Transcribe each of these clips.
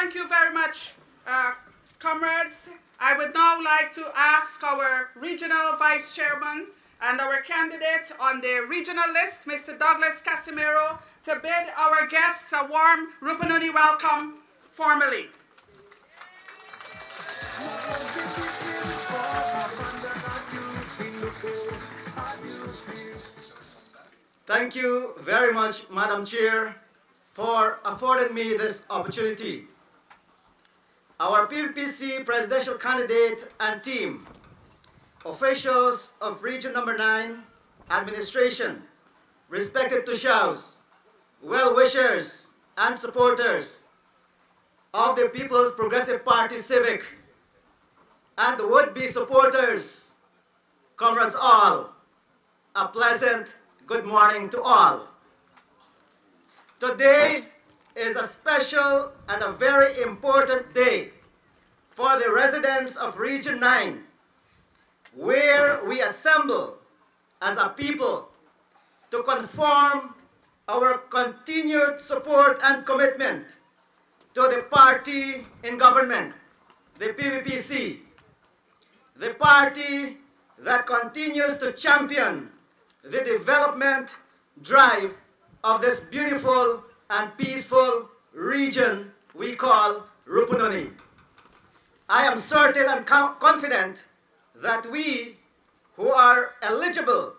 Thank you very much, comrades. I would now like to ask our regional vice chairman and our candidate on the regional list, Mr. Douglas Casimiro, to bid our guests a warm Rupununi welcome formally. Thank you very much, Madam Chair, for affording me this opportunity. Our PPPC presidential candidate and team, officials of Region Number 9, administration, respected Tushaus, well-wishers and supporters of the People's Progressive Party Civic, and the would-be supporters, comrades all, a pleasant good morning to all. Today is a special and a very important day for the residents of Region 9, where we assemble as a people to confirm our continued support and commitment to the party in government, the PPPC, the party that continues to champion the development drive of this beautiful and peaceful region we call Rupununi. I am certain and confident that we who are eligible,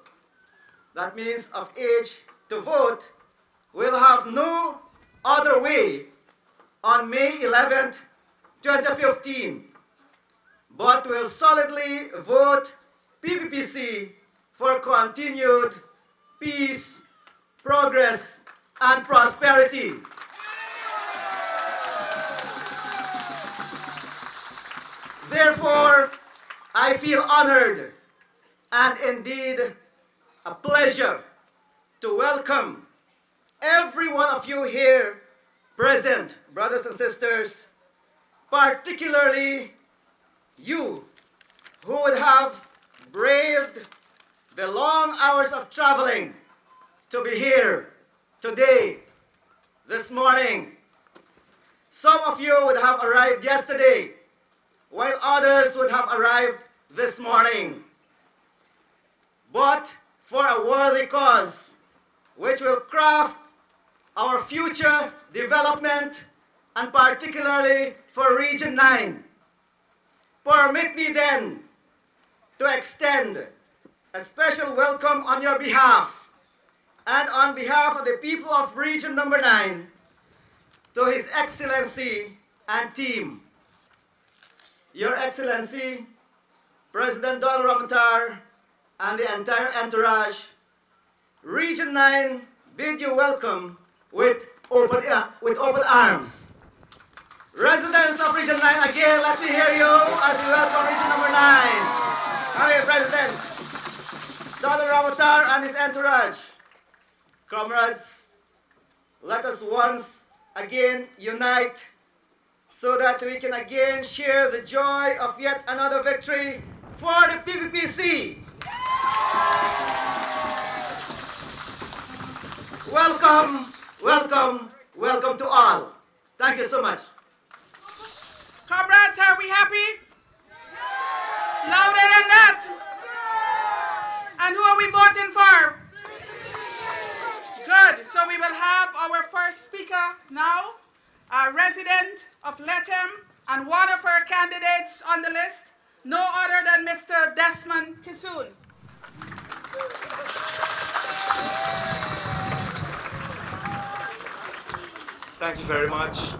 that means of age to vote, will have no other way on May 11th, 2015, but will solidly vote PPPC for continued peace, progress, and prosperity. Therefore, I feel honored and indeed a pleasure to welcome every one of you here present, brothers and sisters, particularly you who would have braved the long hours of traveling to be here today, this morning. Some of you would have arrived yesterday, while others would have arrived this morning. But for a worthy cause, which will craft our future development, and particularly for Region 9. Permit me then to extend a special welcome on your behalf and on behalf of the people of Region Number 9 to His Excellency and team. Your Excellency, President Donald Ramantar, and the entire entourage, Region 9 bid you welcome with open arms. Residents of Region 9, again, let me hear you as we welcome Region Number 9. Come here, President Donald Ramantar and his entourage. Comrades, let us once again unite so that we can again share the joy of yet another victory for the PPPC. Welcome, welcome, welcome to all. Thank you so much. Comrades, are we happy? Louder than that. And who are we voting for? Good. So we will have our first speaker now, a resident of Lethem and one of our candidates on the list, no other than Mr. Desmond Kisoon. Thank you very much.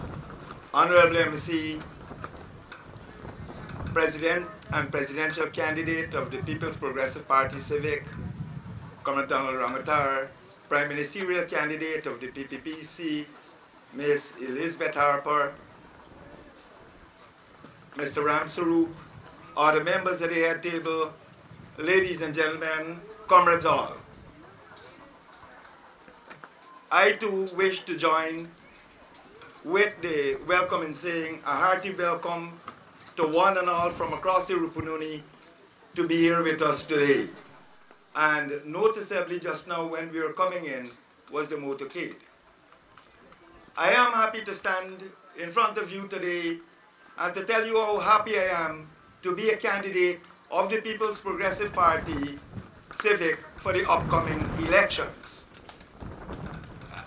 Honorable MC, President and Presidential Candidate of the People's Progressive Party Civic, Comrade Donald Ramantar, Prime Ministerial Candidate of the PPPC, Ms. Elizabeth Harper, Mr. Ram Sarup, all the members of the head table, ladies and gentlemen, comrades all. I too wish to join with the welcome in saying a hearty welcome to one and all from across the Rupununi to be here with us today. And noticeably just now when we were coming in was the motorcade. I am happy to stand in front of you today and to tell you how happy I am to be a candidate of the People's Progressive Party, Civic, for the upcoming elections.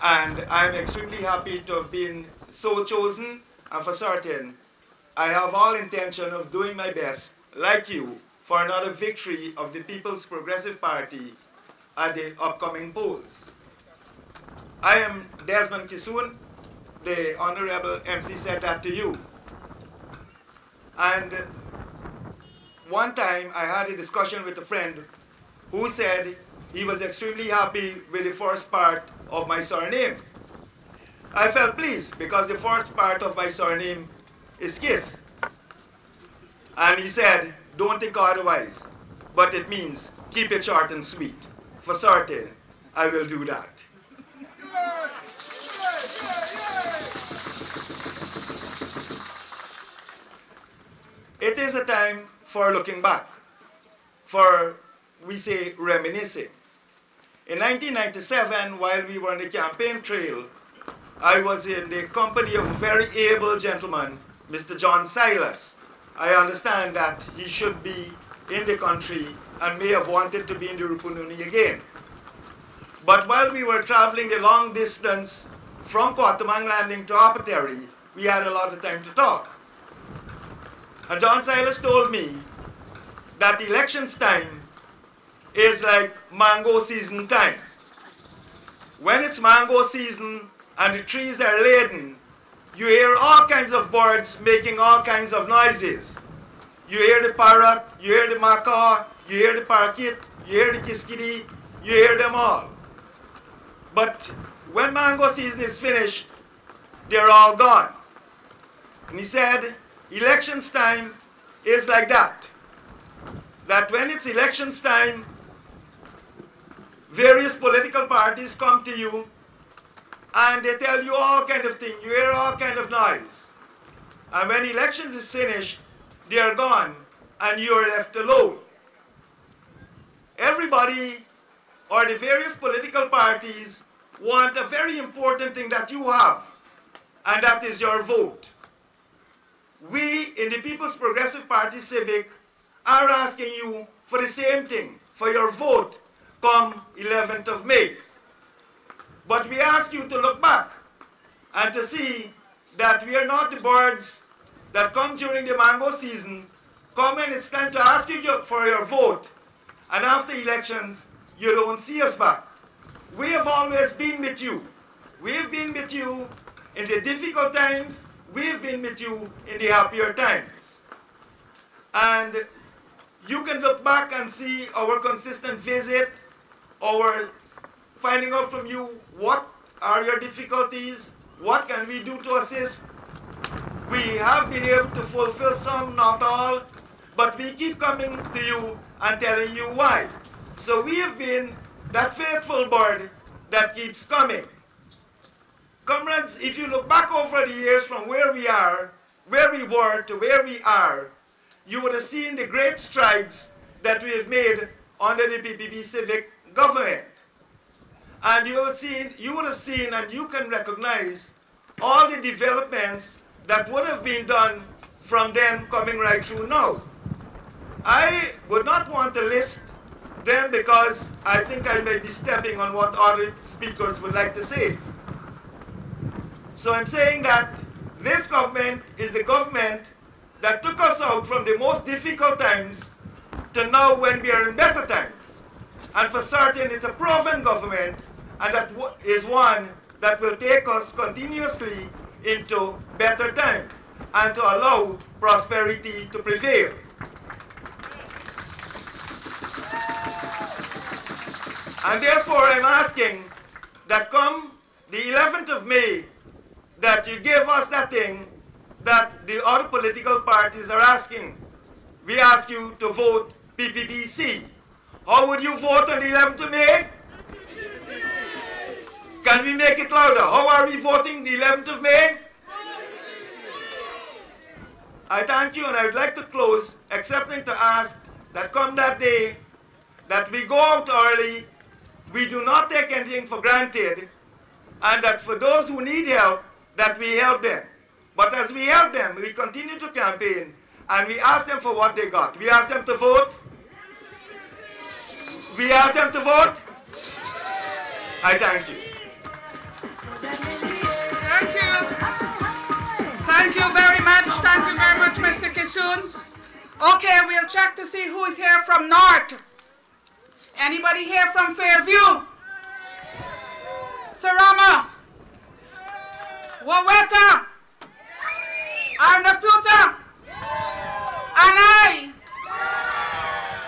And I'm extremely happy to have been so chosen, and for certain, I have all intention of doing my best, like you, for another victory of the People's Progressive Party at the upcoming polls. I am Desmond Kisoon. The Honorable MC said that to you. And one time I had a discussion with a friend who said he was extremely happy with the first part of my surname. I felt pleased because the first part of my surname is Kiss. And he said, don't think otherwise, but it means keep it short and sweet. For certain, I will do that. It is a time for looking back, for, we say, reminiscing. In 1997, while we were on the campaign trail, I was in the company of a very able gentleman, Mr. John Silas. I understand that he should be in the country and may have wanted to be in the Rupununi again. But while we were traveling the long distance from Quatamang Landing to Apateri, we had a lot of time to talk. And John Silas told me that elections time is like mango season time. When it's mango season and the trees are laden, you hear all kinds of birds making all kinds of noises. You hear the parrot, you hear the macaw, you hear the parakeet, you hear the kiskidi, you hear them all. But when mango season is finished, they're all gone. And he said, elections time is like that. That when it's elections time, various political parties come to you and they tell you all kind of things. You hear all kind of noise. And when elections is finished, they are gone and you are left alone. Everybody or the various political parties want a very important thing that you have, and that is your vote. We in the People's Progressive Party Civic are asking you for the same thing, for your vote come 11th of May. But we ask you to look back and to see that we are not the birds that come during the mango season, come when it's time to ask you for your vote, and after elections, you don't see us back. We have always been with you. We have been with you in the difficult times. We have been with you in the happier times. And you can look back and see our consistent visit, our finding out from you what are your difficulties, what can we do to assist. We have been able to fulfill some, not all, but we keep coming to you and telling you why. So we have been that faithful bird that keeps coming. Comrades, if you look back over the years from where we were to where we are, you would have seen the great strides that we have made under the PPP Civic government. And you would have seen and you can recognize all the developments that would have been done from then coming right through now. I would not want to list them because I think I may be stepping on what other speakers would like to say. So I'm saying that this government is the government that took us out from the most difficult times to now when we are in better times. And for certain, it's a proven government, and that is one that will take us continuously into better times and to allow prosperity to prevail. And therefore, I'm asking that come the 11th of May, that you give us that thing that the other political parties are asking. We ask you to vote PPPC. How would you vote on the 11th of May? Can we make it louder? How are we voting the 11th of May? I thank you, and I would like to close accepting to ask that come that day, that we go out early, we do not take anything for granted, and that for those who need help, that we help them. But as we help them, we continue to campaign, and we ask them for what they got. We ask them to vote. We ask them to vote. I thank you. Thank you. Thank you very much. Thank you very much, Mr. Kisun. Okay, we'll check to see who is here from North. Anybody here from Fairview? Sarama? Waweta? Arnaputa? Anai?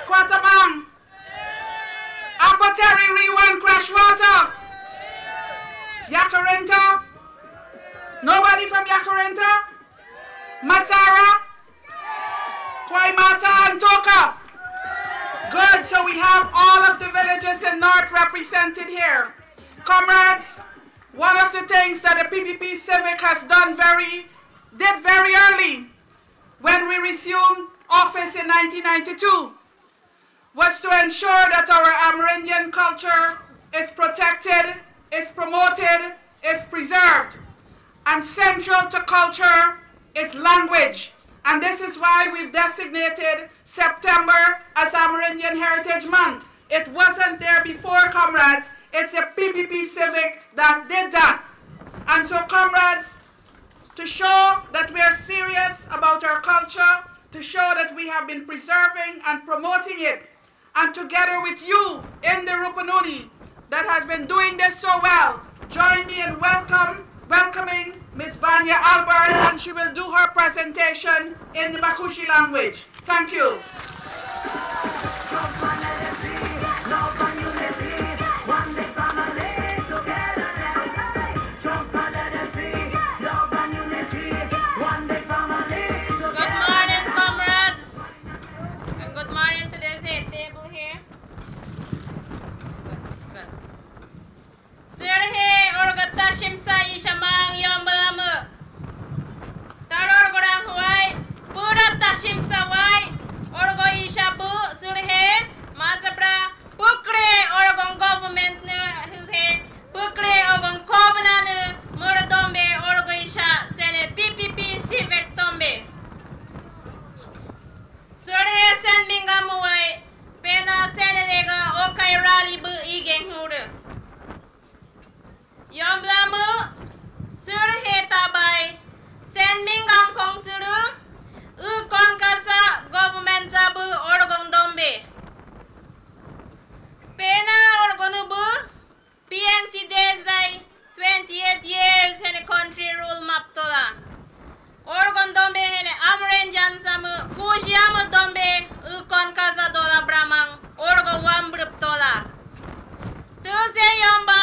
Quatamang? Apateri Rewan Crashwater? Yakarenta? Nobody from Yakarenta? Masara? Kwaimata and Toka? Good, so we have all of the villages in North represented here. Comrades, one of the things that the PPP Civic has did very early when we resumed office in 1992 was to ensure that our Amerindian culture is protected, is promoted, is preserved. And central to culture is language. And this is why we've designated September as Amerindian Heritage Month. It wasn't there before, comrades. It's a PPP Civic that did that. And so, comrades, to show that we are serious about our culture, to show that we have been preserving and promoting it, and together with you in the Rupununi that has been doing this so well, join me in welcoming Ms. Vanya Albert, and she will do her presentation in the Bakushi language. Thank you. Good morning, comrades, and good morning to this table here. Good. Sirhe orgata shimsa ishamang yambalamu. Taror gorang huai, purata shimsa wai, orgo ishabu surhe, mazabra, pukre orgon government ne hilhe, pukre orgon kobna ne muradombe orgo isha sene PPP Civic tombe. Surhe sen mingamu wai, pena sene lega okai rally bu igen hure. Yamblamu surhe tabai, sen mingam kong suru, kon kasa government tabu orgon dombe. Pena orgonubu, PNC days day, 28 years in a country rule maptola. Orgon dombe hene Amerindian samu, kushiamu dombe, kon kasa dola bramang, orgon wambruptola. Tuesday yomba,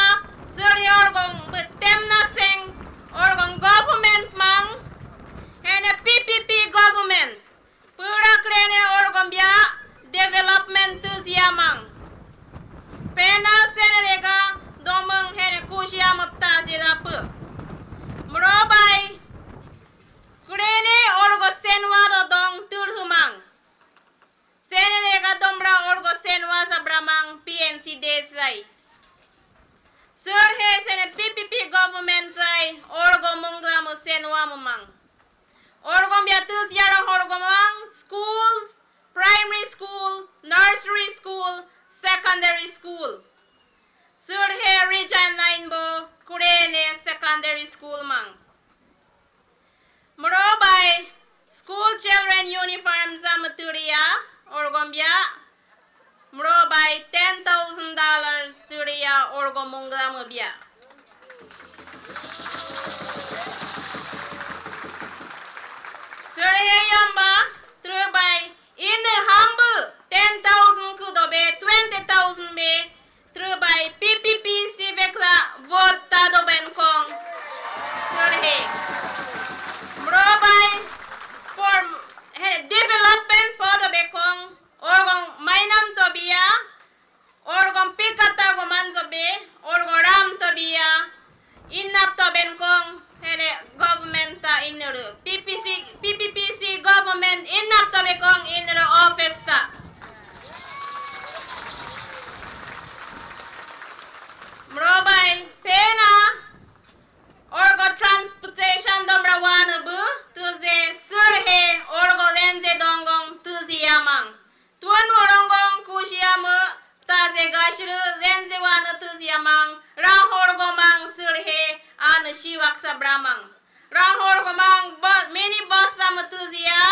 surhe orgon butemna sing, orgon government mang, hene PPP government. Pura krene orgon bia, development tusiamang. Pena senelega, domang hene kushiamupta silapu. Mrobai, krene orgo senwa do dong turhumang. Senelega dombra orgo senwa sa bramang PNC desai. Surhe sene PPP government sai orgo munglamu senwa mumang. Orgo biatus yarang orgo mang schools, primary school, nursery school, secondary school. Surhe region 9 bo kurene secondary school mang. Mrobai school children uniforms amaturia orgombia. Mrobai $10,000 turia orgomungla mubia. Surhe yamba trubai in humble 10,000 kudobe 20,000 be trubai PPP Civic la vote tado benkong. Surhe mrobai for development podo bekong orgon mainam tobia orgon pikata gomanzo be orgon ram tobia innap to benkong hele government ta inuru PPC government innap to be mang. Tuan morongong kusiamu taze gashiru zenze wana tuziamang. Rahorgomang surhe anu shiwak sabramang. Rahorgomang mini bus samatuzia,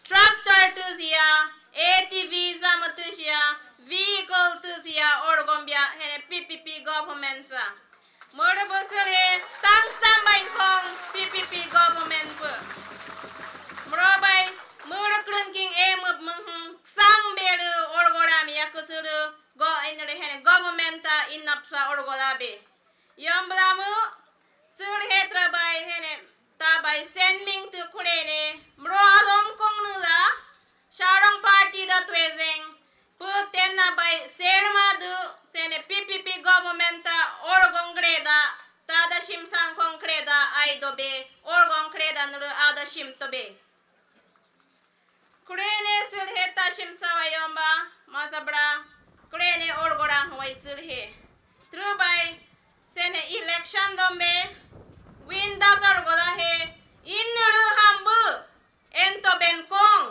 tractor tuzia, ATV samatuzia, vehicle tuzia orgombia hene PPP government. Murder busure tang stambain kong PPP government. Murabai murder klunking emup sang beru orgorami yakusuru go in the hene government inapsa orgorabe. Yamblamu surhe trabai hene tabai sending to kurene mroalom kong nula sharong party da twezeng putena by serma du sene PPP government orgon greda tada shimsan kong kreda aidobe orgon kreda nuru ada shim tobe kurene surhe ta shimsa wayomba mazabra kurene orgoran huai surhe trubai sene election dombe winda sorgoda he innuru hambu ento benkong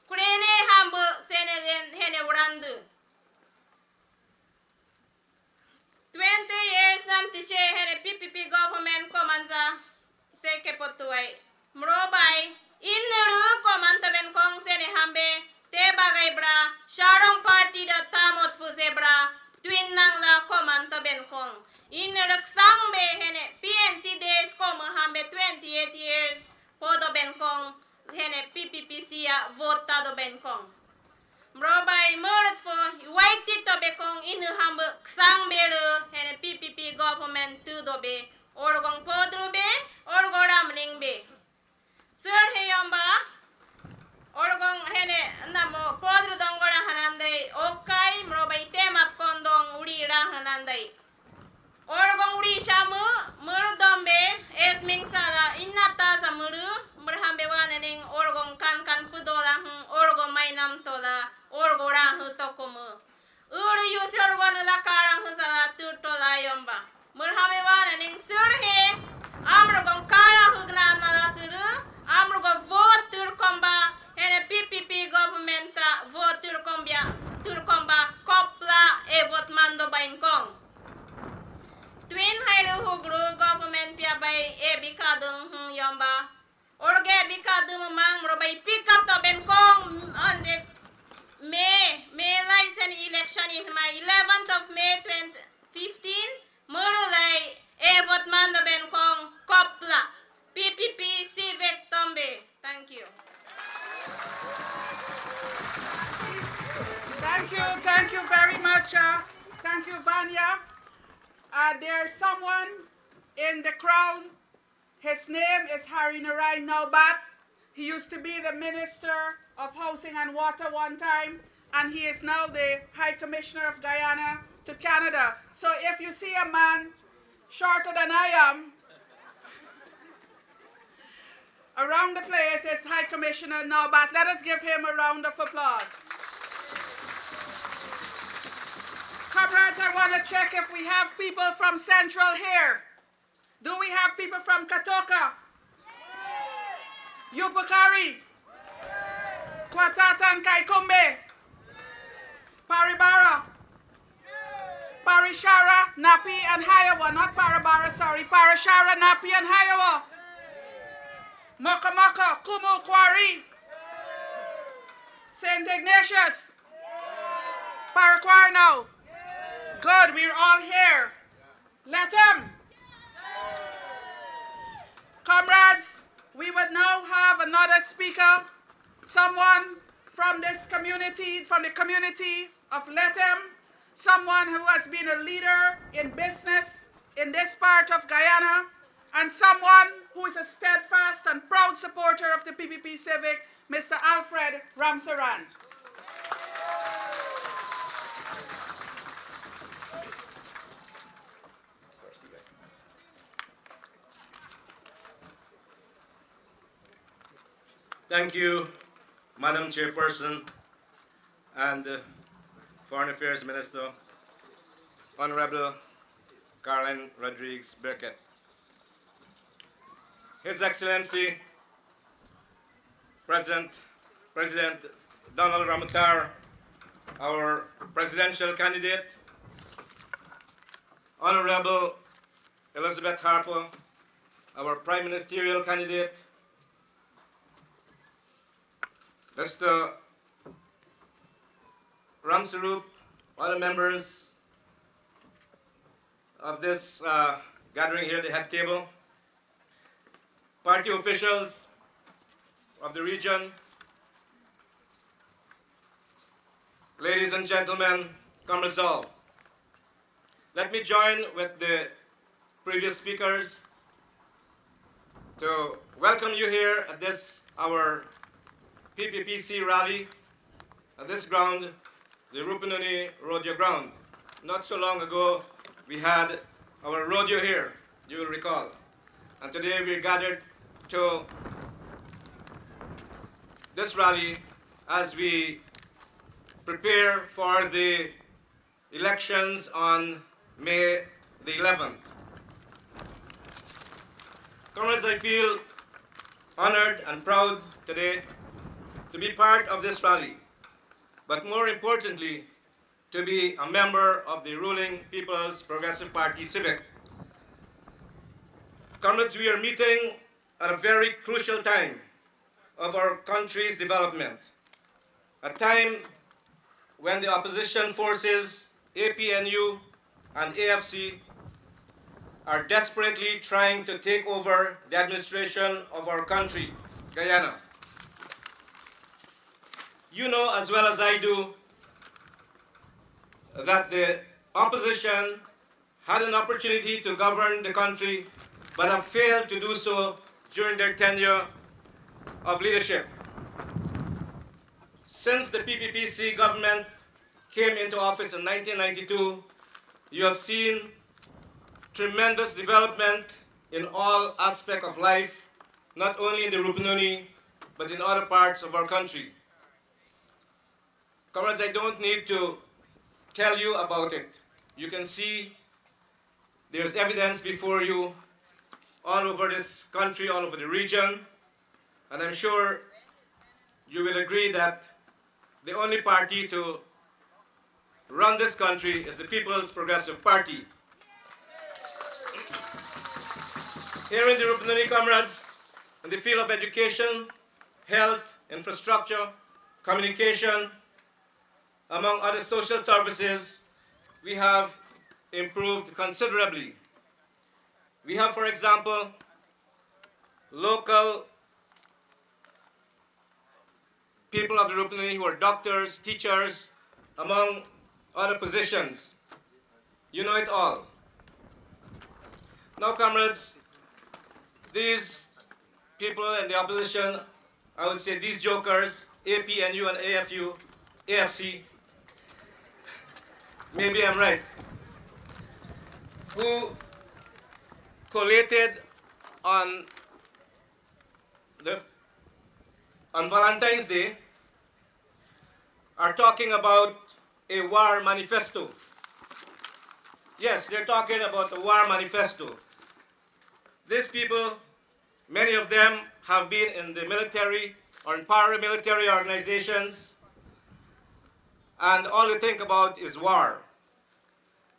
kurene hambu sene den hene urandu 20 years nam tishe hene PPP government komanza seke potuai mrobai innuru komanta benkong sene hambe te bagai bra sharong party da tamot fuzebra twin nang la komanta benkong innuruk sangbe hene PNC days kom hambe 28 years podo benkong hene PPP sia vota do benkong mrobai murut fo waiti to bekong inu hambe sangberu hene PPP government tu do be orgong podru be orgoram ning be sur he yamba orgong hene namo podru dongora hanandai okai mrobai temap kondong uri ra hanandai orgong uri shamu muru dombe esming sala innata samuru murhambe wananing orgong kan pudola orgong mainam tola orgorang hu tokomu uru yusorgon la karang hu sala tutola yomba murhambe wananing surhe amrogong karang hu gnana suru amrogo vote turkomba hene PPP government vote turkomba kopla e vote mando bainkong twin hairu hugru government pia bay e bikadung yomba orge bikadung mang robai pick up to benkong on the May license election in my 11th of May 2015 murulai e vote mando benkong kopla PPP Civic tombe. Thank you. Thank you very much. Thank you, Vanya. There's someone in the crowd. His name is Harry Narai Naubat. He used to be the Minister of Housing and Water one time, and he is now the High Commissioner of Guyana to Canada. So if you see a man shorter than I am, around the place is High Commissioner Naubat. Let us give him a round of applause. Comrades, I want to check if we have people from Central here. Do we have people from Katoka? Yupukari? Kwatatan Kaikumbe? Paribara? Parishara, Napi, and Hayawa. Not Parabara, sorry. Parishara, Napi, and Hayawa. Mokamaka, Kumu, Kwari. St. Ignatius. Paraquarno. Good, we're all here. Lethem. Comrades, we would now have another speaker, someone from this community, from the community of Lethem, someone who has been a leader in business in this part of Guyana, and someone who is a steadfast and proud supporter of the PPP Civic, Mr. Alfred Ramsaran. Thank you, Madam Chairperson and Foreign Affairs Minister, Honorable Caroline Rodriguez Burkett. His Excellency, President Donald Ramutar, our presidential candidate, Honorable Elizabeth Harper, our prime ministerial candidate, Mr. Ramsarup, other members of this gathering here at the head table, party officials of the region, ladies and gentlemen, comrades all. Let me join with the previous speakers to welcome you here at this, our PPPC rally at this ground, the Rupununi Rodeo Ground. Not so long ago, we had our rodeo here, you will recall. And today we're gathered to this rally as we prepare for the elections on May the 11th. Comrades, I feel honored and proud today to be part of this rally, but more importantly, to be a member of the ruling People's Progressive Party, Civic. Comrades, we are meeting at a very crucial time of our country's development, a time when the opposition forces, APNU and AFC, are desperately trying to take over the administration of our country, Guyana. You know as well as I do that the opposition had an opportunity to govern the country, but have failed to do so during their tenure of leadership. Since the PPPC government came into office in 1992, you have seen tremendous development in all aspects of life, not only in the Rupununi, but in other parts of our country. Comrades, I don't need to tell you about it. You can see there's evidence before you all over this country, all over the region, and I'm sure you will agree that the only party to run this country is the People's Progressive Party. Here in the Rupununi, comrades, in the field of education, health, infrastructure, communication, among other social services, we have improved considerably. We have, for example, local people of the Rupununi who are doctors, teachers, among other positions. You know it all. Now, comrades, these people in the opposition, I would say these jokers, APNU and AFC, maybe I'm right, who collated on Valentine's Day, are talking about a war manifesto. Yes, they're talking about a war manifesto. These people, many of them have been in the military or in paramilitary organizations, and all they think about is war.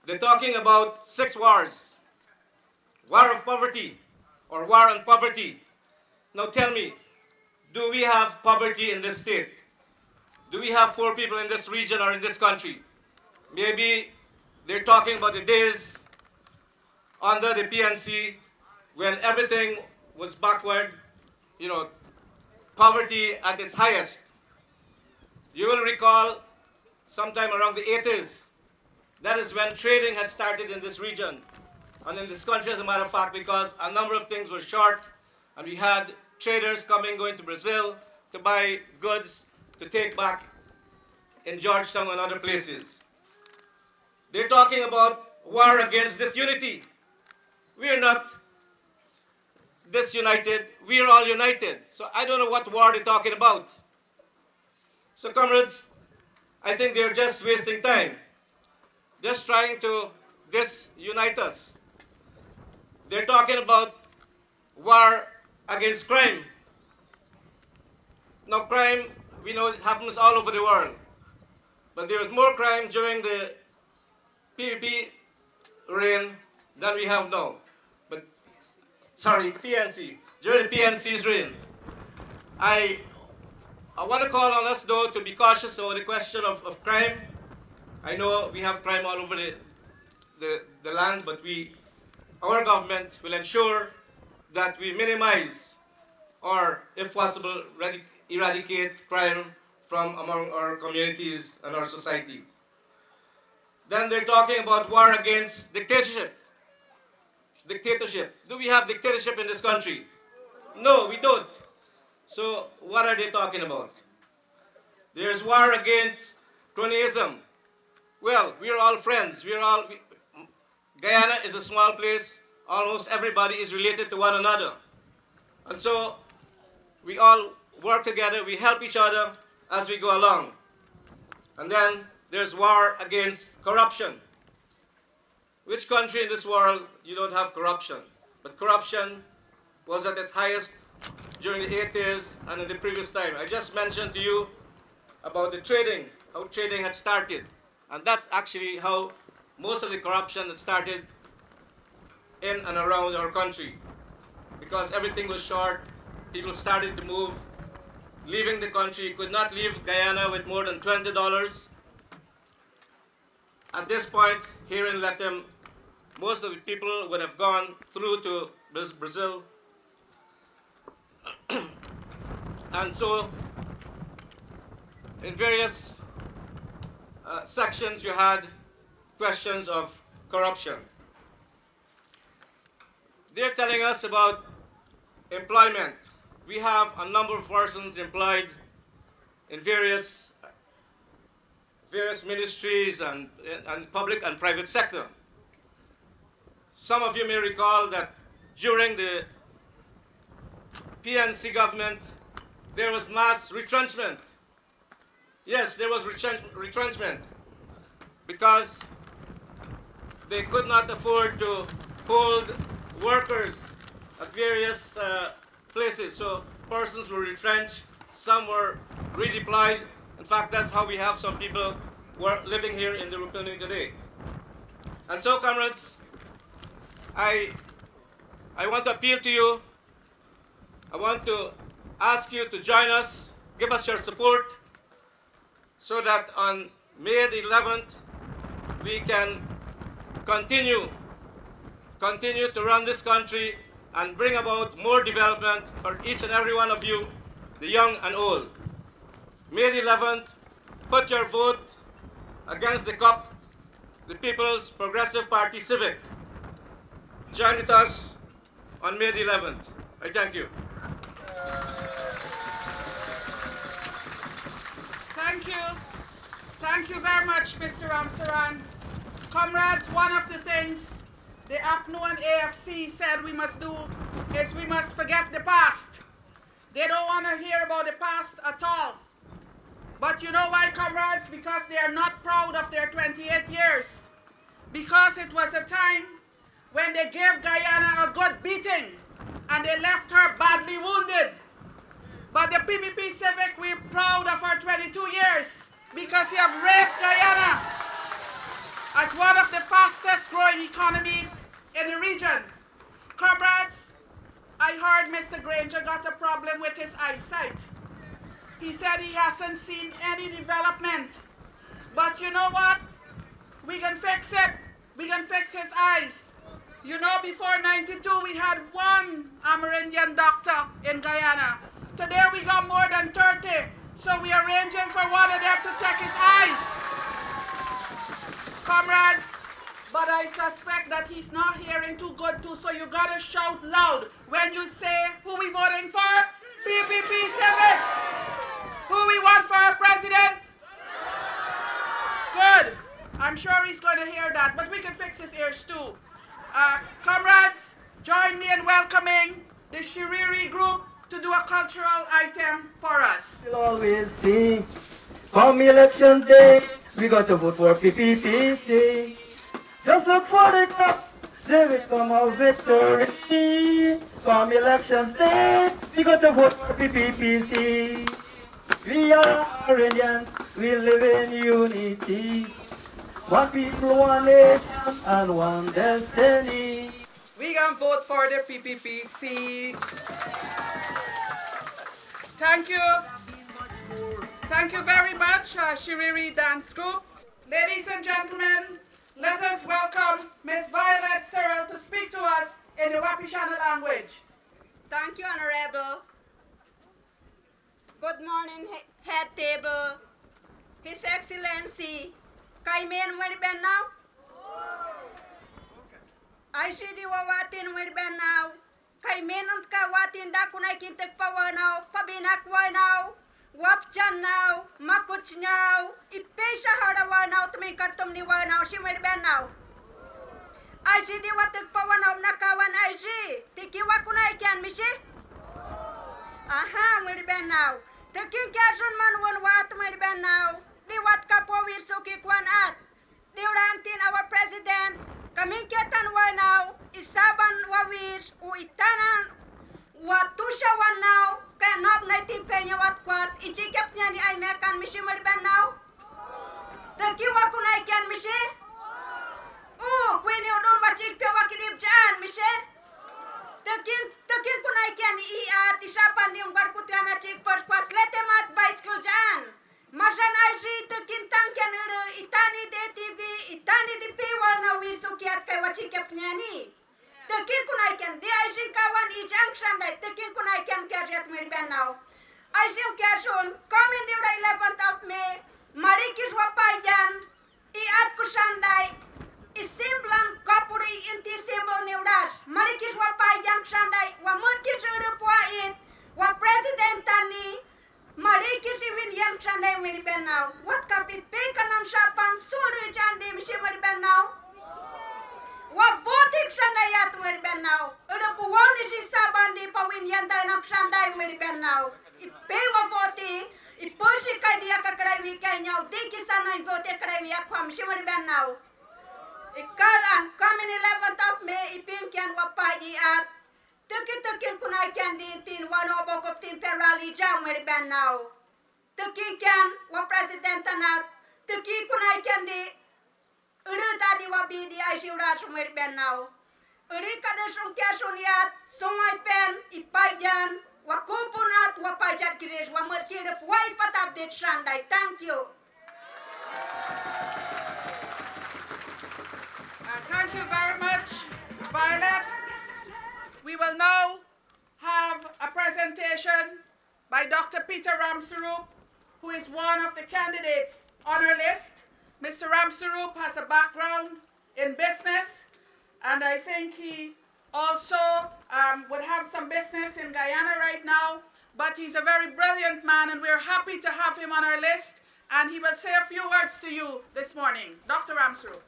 They're talking about 6 wars. War of poverty, or war on poverty. Now tell me, do we have poverty in this state? Do we have poor people in this region or in this country? Maybe they're talking about the days under the PNC when everything was backward, you know, poverty at its highest. You will recall sometime around the 80s, that is when trading had started in this region and in this country, as a matter of fact, because a number of things were short and we had traders going to Brazil to buy goods to take back in Georgetown and other places. They're talking about war against disunity. We are not disunited, we are all united. So I don't know what war they're talking about. So comrades, I think they're just wasting time, just trying to disunite us. They're talking about war against crime. Now crime, we know it happens all over the world. But there was more crime during the PPP reign than we have now. But, sorry, PNC, during the PNC's reign. I want to call on us, though, to be cautious over the question of crime. I know we have crime all over the land, but our government will ensure that we minimize or, if possible, eradicate crime from among our communities and our society. Then they're talking about war against dictatorship. Dictatorship. Do we have dictatorship in this country? No, we don't. So what are they talking about? There's war against cronyism. Well, we're all friends. Guyana is a small place. Almost everybody is related to one another. And so we all work together, we help each other as we go along. And then there's war against corruption. Which country in this world you don't have corruption? But corruption was at its highest during the 80s and in the previous time. I just mentioned to you about the trading, how trading had started. And that's actually how most of the corruption had started in and around our country. Because everything was short, people started to move, leaving the country. You could not leave Guyana with more than $20. At this point, here in Lethem, most of the people would have gone through to Brazil. And so, in various sections, you had questions of corruption. They're telling us about employment. We have a number of persons employed in various ministries and public and private sector. Some of you may recall that during the PNC government, there was mass retrenchment. Yes, there was retrenchment because they could not afford to hold workers at various places. So persons were retrenched, some were redeployed. In fact, that's how we have some people who are living here in the Rupununi today. And so, comrades, I want to appeal to you. I want to ask you to join us, give us your support, so that on May the 11th, we can continue to run this country and bring about more development for each and every one of you, the young and old. May the 11th, put your vote against the COP, the People's Progressive Party Civic. Join with us on May the 11th. I thank you. Thank you. Thank you very much, Mr. Ramsaran. Comrades, one of the things the APNO and AFC said we must do is we must forget the past. They don't want to hear about the past at all. But you know why, comrades? Because they are not proud of their 28 years. Because it was a time when they gave Guyana a good beating and they left her badly wounded. But the PPP Civic, we're proud of our 22 years because you have raised Guyana as one of the fastest growing economies in the region. Comrades, I heard Mr. Granger got a problem with his eyesight. He said he hasn't seen any development. But you know what? We can fix it. We can fix his eyes. You know, before '92, we had one Amerindian doctor in Guyana. Today, we got more than 30. So we are arranging for one of them to check his eyes. Comrades, but I suspect that he's not hearing too good too, so you gotta shout loud when you say, who we voting for? PPP Civic. Who we want for our president? Good. I'm sure he's going to hear that, but we can fix his ears too. Comrades, join me in welcoming the Shiriri group to do a cultural item for us. We'll always see, come election day, we got to vote for PPPC. Just look for the cup, they will come out victory. Come election day, we got to vote for PPPC. We are Indians, we live in unity. One people, one nation, and one destiny. We gonna vote for the PPPC. Thank you. Thank you very much, Shiriri Dance Group. Ladies and gentlemen, let us welcome Ms. Violet Cyril to speak to us in the Wapishana language. Thank you, Honorable. Good morning, head table. His Excellency, Kaimen Wirben now? I see the Wawatin Wirben now. Kaimen und Kawatin da kunai kintek power now, Pabinak now, Wapchan now, Makuch now, Ipesha Harawa now to make Kartum Niwa now, she Wirben now. I see the Watak power now, Nakawan I see. Tiki Wakunai can, Mishi? Aha, Wirben now. The king Kasun man one wat Wirben now. The wat kapo wir suki kwan at. The rantin our president. Kaming ketan wa now. Isaban wa wir. U itanan. Watusha wa now. Kaya nob na timpenya wat kwas. Ichikap niya ni ay mekan mishi Wirben now. The kiwa kunay kyan mishi? Kwini udon wachik pya wakidib dyan mishi? Takin kunay kyan iat isapan yung garkutiana chik per kwas Lethem at bicycle dyan. Marjan IG takin tangkyan itani de TV itani di piwa na wirso kiat kay wachikap nyani. Takin kunay kyan di IG kawan i junction day takin kunay kyan karyat Wirben now. IG kerson coming the 11th of May marikis wapay dyan iat kusanday isimblan kapuri inti simbol neudas marikis wapay dyan kusanday wa murkis urupuait wa president tani marikis iwin yan kusanday Wirben now. What kapipi kanam sapan suri jandi misi Wirben now. Wa voting kusanday yat Wirben now. Urupuwan isi sabandi pawin yan day na kusanday Wirben now. Ipe wa voting ipusi kay diya kakray wikay nyaw di kisana vote kakray wiyak misi Wirben now. Ikalan, coming 11th of May, ipinkian wapay di at tukin kunay kyan din wano bokop tin perali jam Wirben now. Tukin kyan wa president anat, tukin kunay kyan di uruta di wabi di ay siura sung Wirben now. Uri kada sung kya sunyat, sungay pen, ipay dyan, wakupun at wapay jat giris, wamerkirip, wait patap dit shanday. Thank you. Thank you very much, Violet. We will now have a presentation by Dr. Peter Ramsarup, who is one of the candidates on our list. Mr. Ramsarup has a background in business, and I think he also would have some business in Guyana right now, but he's a very brilliant man, and we're happy to have him on our list, and he will say a few words to you this morning. Dr. Ramsarup.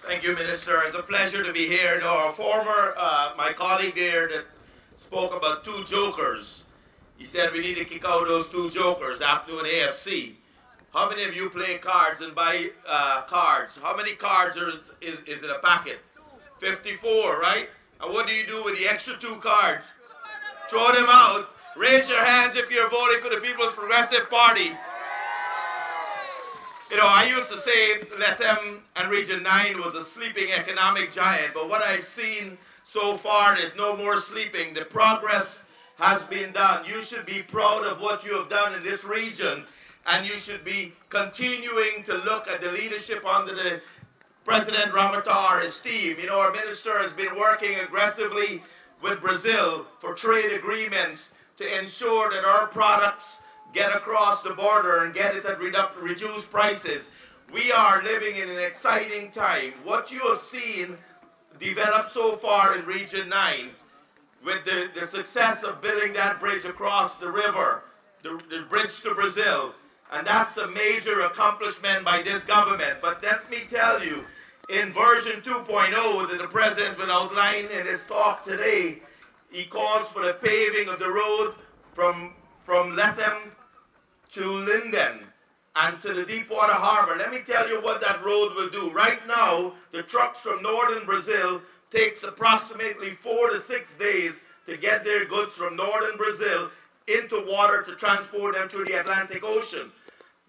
Thank you, Minister. It's a pleasure to be here. No, my colleague there that spoke about two jokers. He said we need to kick out those two jokers, APNU and AFC. How many of you play cards and buy cards? How many cards is in a packet? 54, right? And what do you do with the extra 2 cards? Throw them out. Raise your hands if you're voting for the People's Progressive Party. You know, I used to say Lethem and Region 9 was a sleeping economic giant, but what I've seen so far is no more sleeping. The progress has been done. You should be proud of what you have done in this region, and you should be continuing to look at the leadership under the President Ramata, his team. You know, our minister has been working aggressively with Brazil for trade agreements to ensure that our products get across the border and get it at reduced prices. We are living in an exciting time. What you have seen develop so far in Region 9, with the success of building that bridge across the river, the bridge to Brazil, and that's a major accomplishment by this government. But let me tell you, in version 2.0 that the President will outline in his talk today, he calls for the paving of the road from Lethem to Linden and to the Deepwater Harbor. Let me tell you what that road will do. Right now, the trucks from northern Brazil takes approximately 4 to 6 days to get their goods from northern Brazil into water to transport them through the Atlantic Ocean.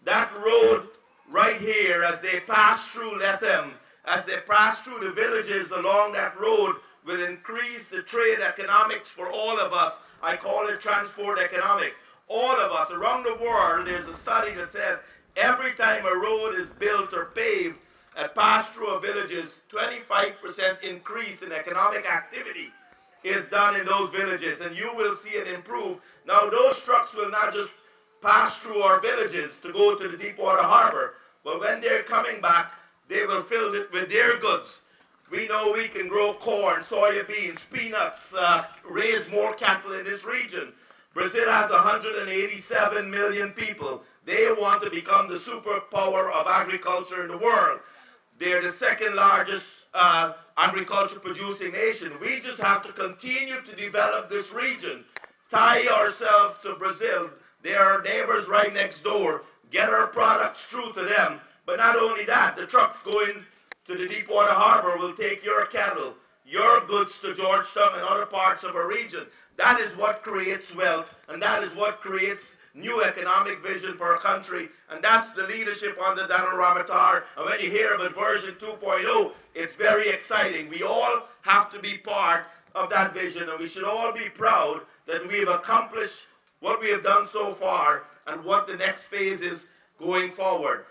That road right here, as they pass through Lethem, as they pass through the villages along that road, will increase the trade economics for all of us. I call it transport economics. All of us around the world, there's a study that says every time a road is built or paved and passed through a villages, 25% increase in economic activity is done in those villages, and you will see it improve. Now, those trucks will not just pass through our villages to go to the Deepwater Harbor, but when they're coming back, they will fill it with their goods. We know we can grow corn, soybeans, peanuts, raise more cattle in this region. Brazil has 187 million people. They want to become the superpower of agriculture in the world. They're the second largest agriculture producing nation. We just have to continue to develop this region, tie ourselves to Brazil. They are neighbors right next door. Get our products through to them. But not only that, the trucks going to the Deepwater Harbor will take your cattle, your goods to Georgetown and other parts of our region. That is what creates wealth, and that is what creates new economic vision for our country, and that's the leadership under Donald Ramotar. And when you hear about version 2.0, it's very exciting. We all have to be part of that vision, and we should all be proud that we have accomplished what we have done so far and what the next phase is going forward.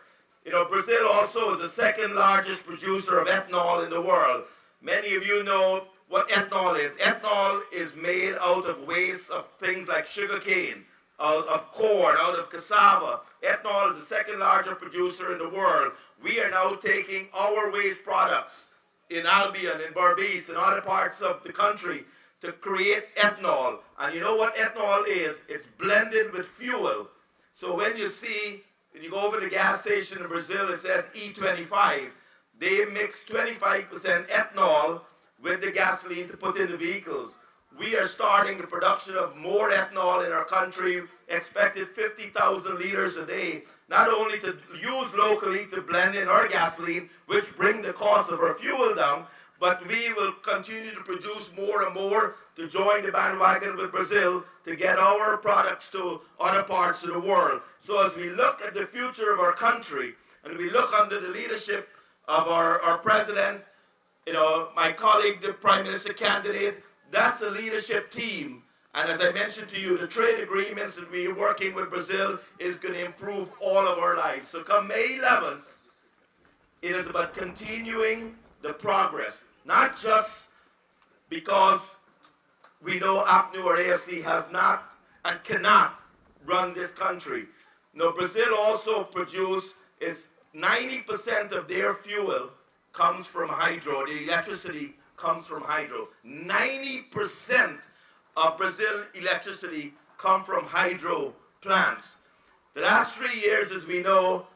You know, Brazil also is the second largest producer of ethanol in the world. Many of you know what ethanol is. Ethanol is made out of waste of things like sugarcane, out of corn, out of cassava. Ethanol is the second largest producer in the world. We are now taking our waste products in Albion, in Berbice, and other parts of the country to create ethanol. And you know what ethanol is? It's blended with fuel. So when you see, when you go over to the gas station in Brazil, it says E25. They mix 25% ethanol with the gasoline to put in the vehicles. We are starting the production of more ethanol in our country, expected 50,000 liters a day, not only to use locally to blend in our gasoline, which bring the cost of our fuel down, but we will continue to produce more and more to join the bandwagon with Brazil to get our products to other parts of the world. So as we look at the future of our country, and we look under the leadership of our president, you know, my colleague, the prime minister candidate, that's a leadership team. And as I mentioned to you, the trade agreements that we are working with Brazil is going to improve all of our lives. So come May 11th, it is about continuing the progress, not just because we know APNU or AFC has not and cannot run this country. No, Brazil also produces 90% of their fuel comes from hydro. The electricity comes from hydro. 90% of Brazil electricity come from hydro plants. The last 3 years, as we know,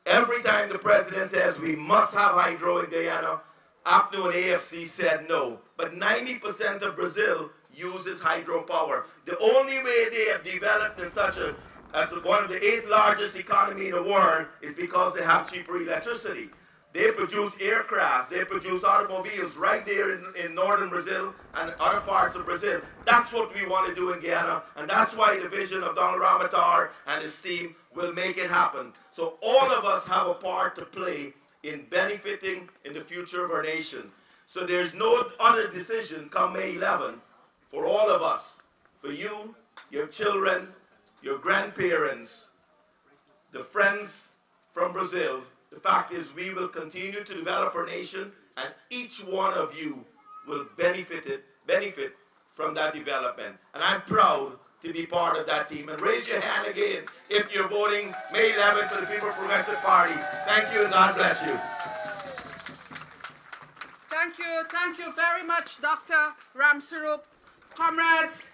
every time the president says we must have hydro in Guyana, APNU and AFC said no. But 90% of Brazil uses hydropower. The only way they have developed in such a, as one of the 8th largest economy in the world is because they have cheaper electricity. They produce aircrafts, they produce automobiles right there in northern Brazil and other parts of Brazil. That's what we want to do in Guyana, and that's why the vision of Donald Ramotar and his team will make it happen. So all of us have a part to play in benefiting in the future of our nation. So there's no other decision come May 11 for all of us, for you, your children, your grandparents, the friends from Brazil. The fact is we will continue to develop our nation, and each one of you will benefit from that development. And I'm proud to be part of that team. And raise your hand again if you're voting May 11th for the People's Progressive Party. Thank you, and God bless you. Thank you very much, Dr. Ramsarup. Comrades,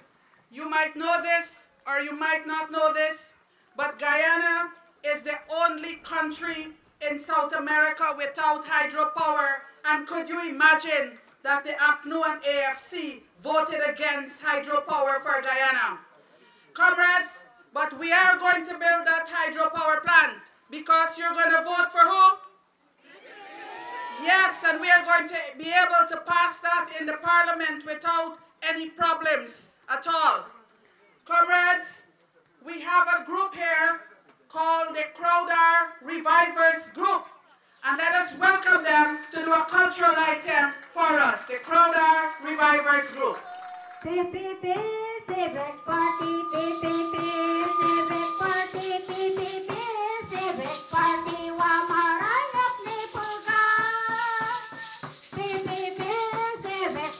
you might know this or you might not know this, but Guyana is the only country in South America without hydropower. And could you imagine that the APNU and AFC voted against hydropower for Guyana? Comrades, but we are going to build that hydropower plant because you're going to vote for who? Yes, and we are going to be able to pass that in the parliament without any problems at all. Comrades, we have a group here called the Crowder Revivers Group. And let us welcome them to do a cultural item for us, the Crowder Revivers Group. Civic party, civic party, civic party, wamarayap ni Pulga. Civic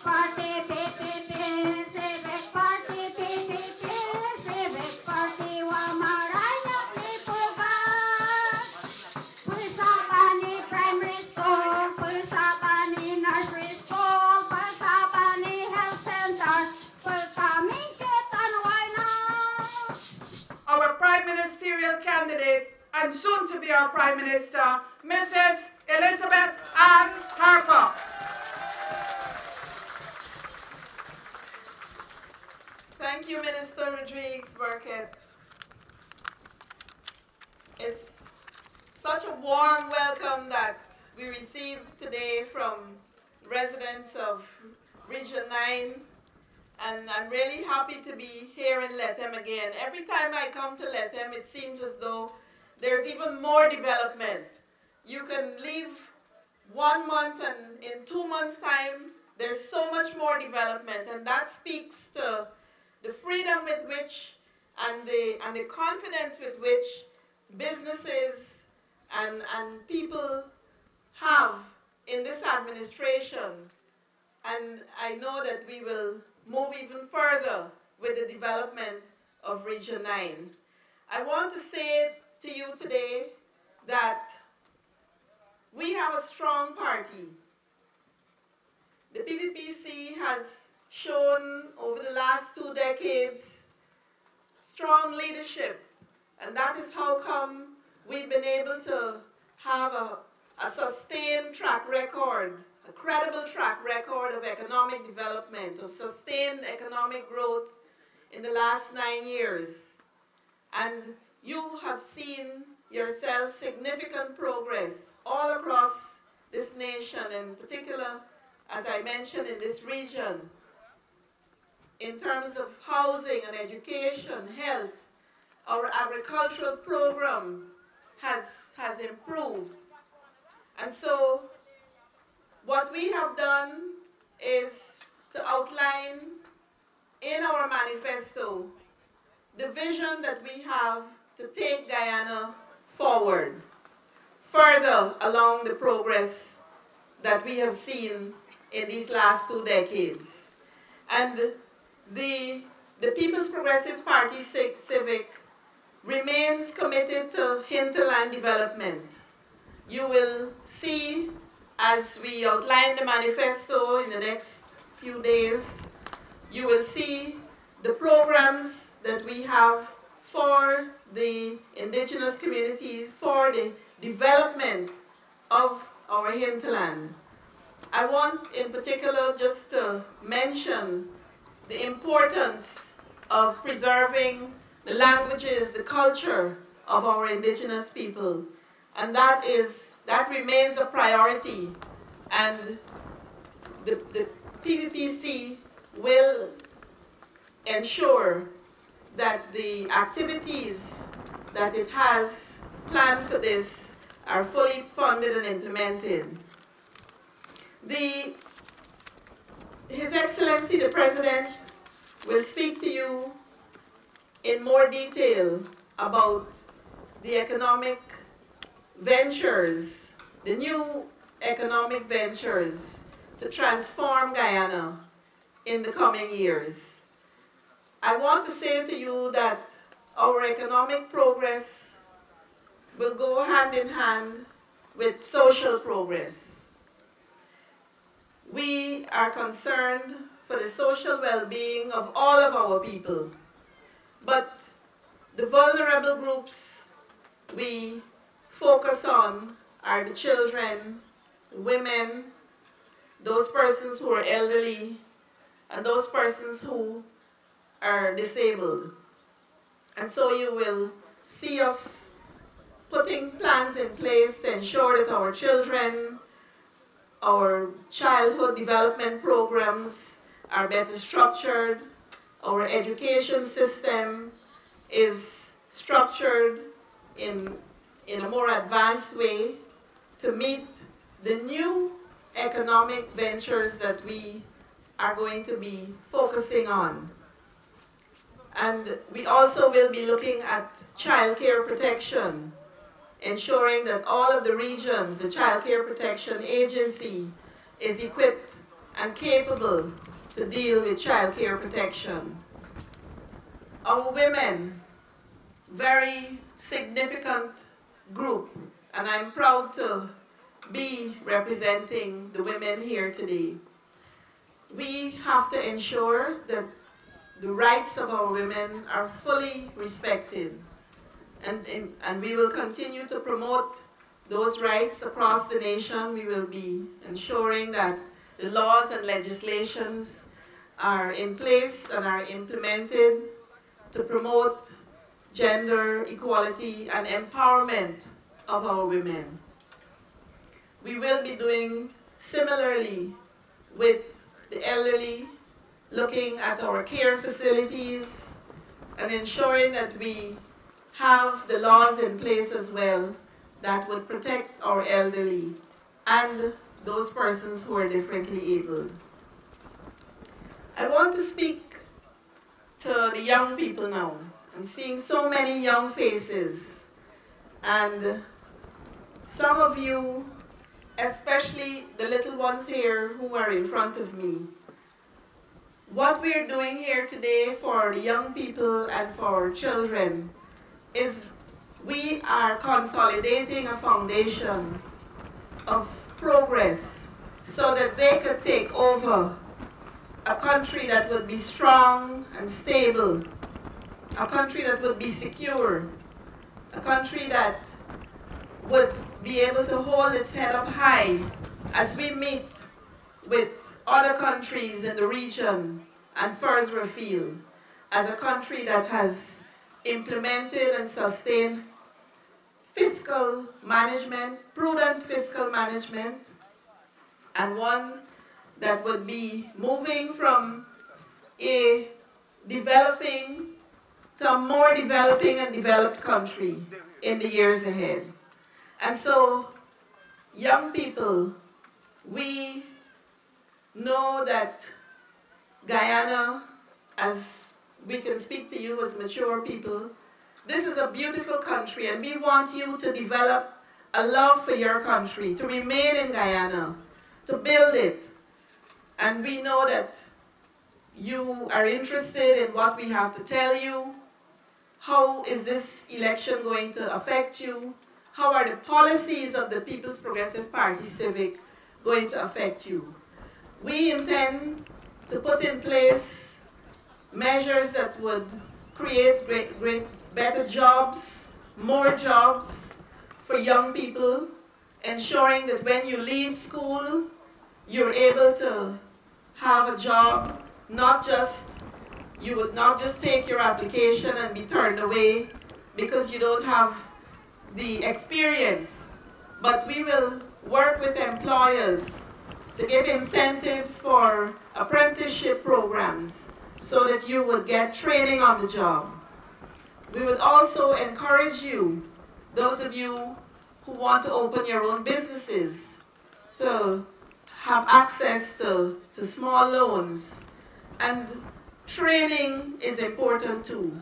party, civic party, civic party, wamarayap ni Pulga. Pulsabani primary school, pulsabani nursery school, pulsabani health center, pulsaming ketanwaina. Our Prime Ministerial candidate and soon to be our Prime Minister, Mrs. Elizabeth Ann Harper. Thank you, Minister Rodriguez Burkett. It's such a warm welcome that we received today from residents of Region 9, and I'm really happy to be here in Lethem again. Every time I come to Lethem, it seems as though there's even more development. You can leave 1 month and in 2 months' time, there's so much more development, and that speaks to the freedom with which and the confidence with which businesses and people have in this administration. And I know that we will move even further with the development of Region 9. I want to say to you today that we have a strong party. The PPPC has shown over the last 2 decades strong leadership, and that is how come we've been able to have a sustained track record, a credible track record of economic development, of sustained economic growth in the last 9 years. And you have seen yourself significant progress all across this nation, in particular, as I mentioned, in this region, in terms of housing and education, health. Our agricultural program has improved. And so what we have done is to outline in our manifesto the vision that we have to take Guyana forward, further along the progress that we have seen in these last 2 decades. And the People's Progressive Party, Civic, remains committed to hinterland development. You will see, as we outline the manifesto in the next few days, you will see the programs that we have for the indigenous communities, for the development of our hinterland. I want in particular just to mention the importance of preserving the languages, the culture of our indigenous people. And that remains a priority. And the PPPC will ensure that the activities that it has planned for this are fully funded and implemented. His Excellency the President will speak to you in more detail about the economic ventures, the new economic ventures to transform Guyana in the coming years. I want to say to you that our economic progress will go hand in hand with social progress. We are concerned for the social well-being of all of our people, but the vulnerable groups we focus on are the children, women, those persons who are elderly, and those persons who are disabled. And so you will see us putting plans in place to ensure that our children, our childhood development programs are better structured, our education system is structured in a more advanced way to meet the new economic ventures that we are going to be focusing on. And we also will be looking at child care protection, ensuring that all of the regions, the Child Care Protection Agency, is equipped and capable to deal with child care protection. Our women, very significant group, and I'm proud to be representing the women here today. We have to ensure that the rights of our women are fully respected. And we will continue to promote those rights across the nation. We will be ensuring that the laws and legislations are in place and are implemented to promote gender equality and empowerment of our women. We will be doing similarly with the elderly, looking at our care facilities and ensuring that we have the laws in place as well that would protect our elderly and those persons who are differently abled. I want to speak to the young people now. I'm seeing so many young faces, and some of you, especially the little ones here who are in front of me. What we're doing here today for the young people and for our children is we are consolidating a foundation of progress so that they could take over a country that would be strong and stable, a country that would be secure, a country that would be able to hold its head up high as we meet with other countries in the region and further afield, as a country that has implemented and sustained fiscal management, prudent fiscal management, and one that would be moving from a developing to a more developing and developed country in the years ahead. And so, young people, we know that Guyana, as we can speak to you as mature people, this is a beautiful country, and we want you to develop a love for your country, to remain in Guyana, to build it. And we know that you are interested in what we have to tell you. How is this election going to affect you? How are the policies of the People's Progressive Party, Civic, going to affect you? We intend to put in place measures that would create better jobs, more jobs for young people, ensuring that when you leave school, you're able to have a job, you would not just take your application and be turned away because you don't have the experience, but we will work with employers to give incentives for apprenticeship programs so that you would get training on the job. We would also encourage you, those of you who want to open your own businesses, to have access to small loans. And training is important too.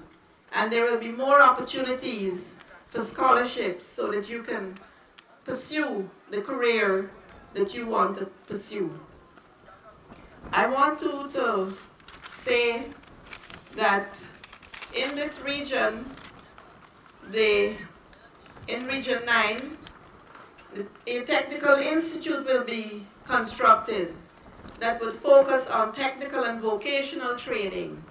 And there will be more opportunities for scholarships so that you can pursue the career that you want to pursue. I want to say that in this region, in Region 9, a technical institute will be constructed that would focus on technical and vocational training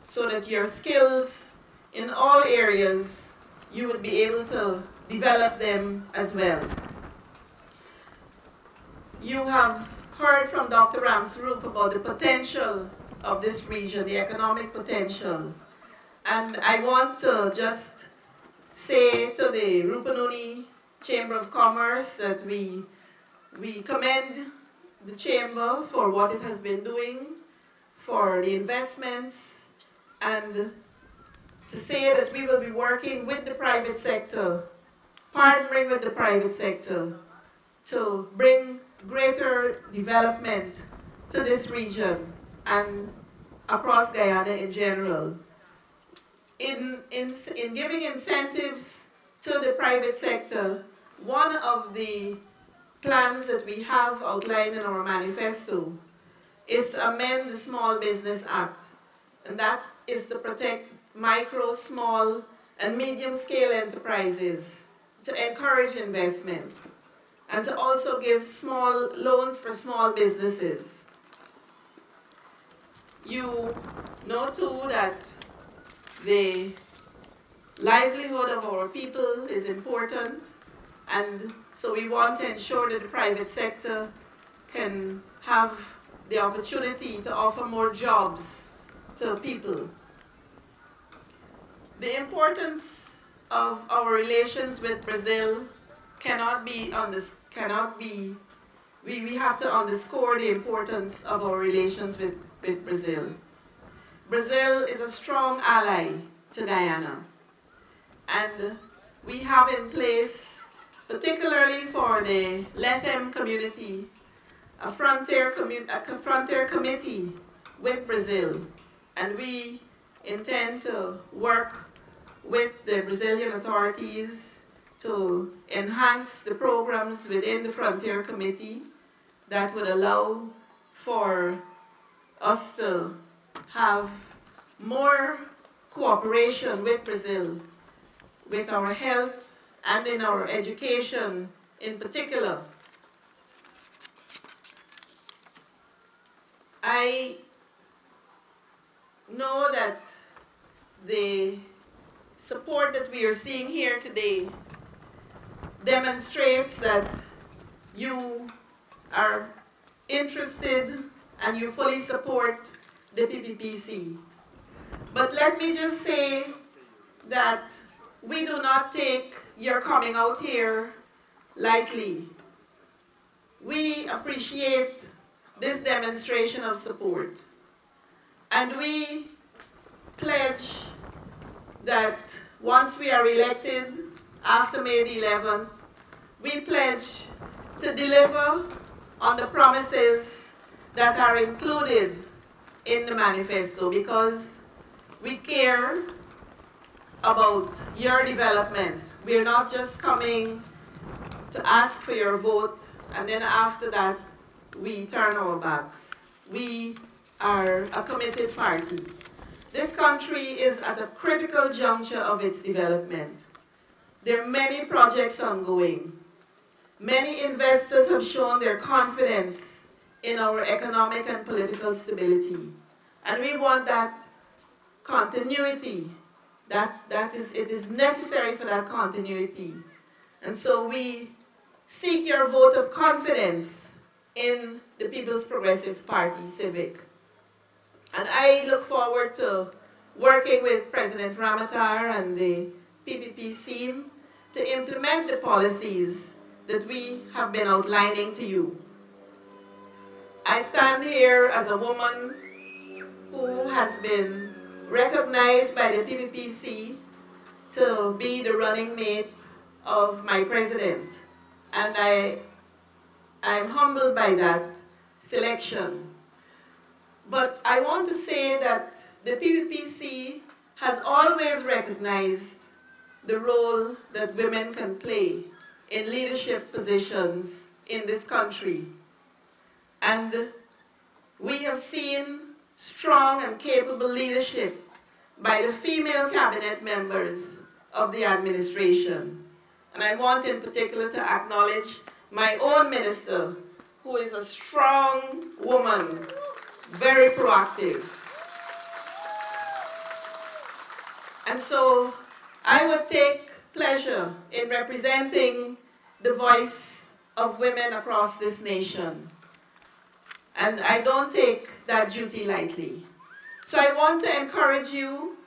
so that your skills in all areas, you would be able to develop them as well. You have heard from Dr. Ramsarup about the potential of this region, the economic potential. And I want to just say to the Rupununi Chamber of Commerce that we commend the Chamber for what it has been doing for the investments and to say that we will be working with the private sector, partnering with the private sector to bring greater development to this region and across Guyana in general. In giving incentives to the private sector, one of the plans that we have outlined in our manifesto is to amend the Small Business Act, and that is to protect micro, small, and medium-scale enterprises, to encourage investment, and to also give small loans for small businesses. You know too that the livelihood of our people is important, and so we want to ensure that the private sector can have the opportunity to offer more jobs to people. The importance of our relations with Brazil we have to underscore the importance of our relations with Brazil. Brazil is a strong ally to Guyana, and we have in place, particularly for the Lethem community, a frontier committee with Brazil, and we intend to work with the Brazilian authorities to enhance the programs within the Frontier Committee that would allow for us to have more cooperation with Brazil, with our health and in our education in particular. I know that the support that we are seeing here today demonstrates that you are interested and you fully support the PPPC. But let me just say that we do not take your coming out here lightly. We appreciate this demonstration of support, and we pledge that once we are elected after May the 11th, we pledge to deliver on the promises that are included in the manifesto, because we care about your development. We're not just coming to ask for your vote and then after that we turn our backs. We are a committed party. This country is at a critical juncture of its development. There are many projects ongoing. Many investors have shown their confidence in our economic and political stability. And we want that continuity. It is necessary for that continuity. And so we seek your vote of confidence in the People's Progressive Party, Civic. And I look forward to working with President Ramatar and the PPPC to implement the policies that we have been outlining to you. I stand here as a woman who has been recognized by the PPPC to be the running mate of my president. And I'm humbled by that selection. But I want to say that the PPPC has always recognized the role that women can play in leadership positions in this country. And we have seen strong and capable leadership by the female cabinet members of the administration. And I want in particular to acknowledge my own minister, who is a strong woman, very proactive. And so I would take pleasure in representing the voice of women across this nation. And I don't take that duty lightly. So I want to encourage you,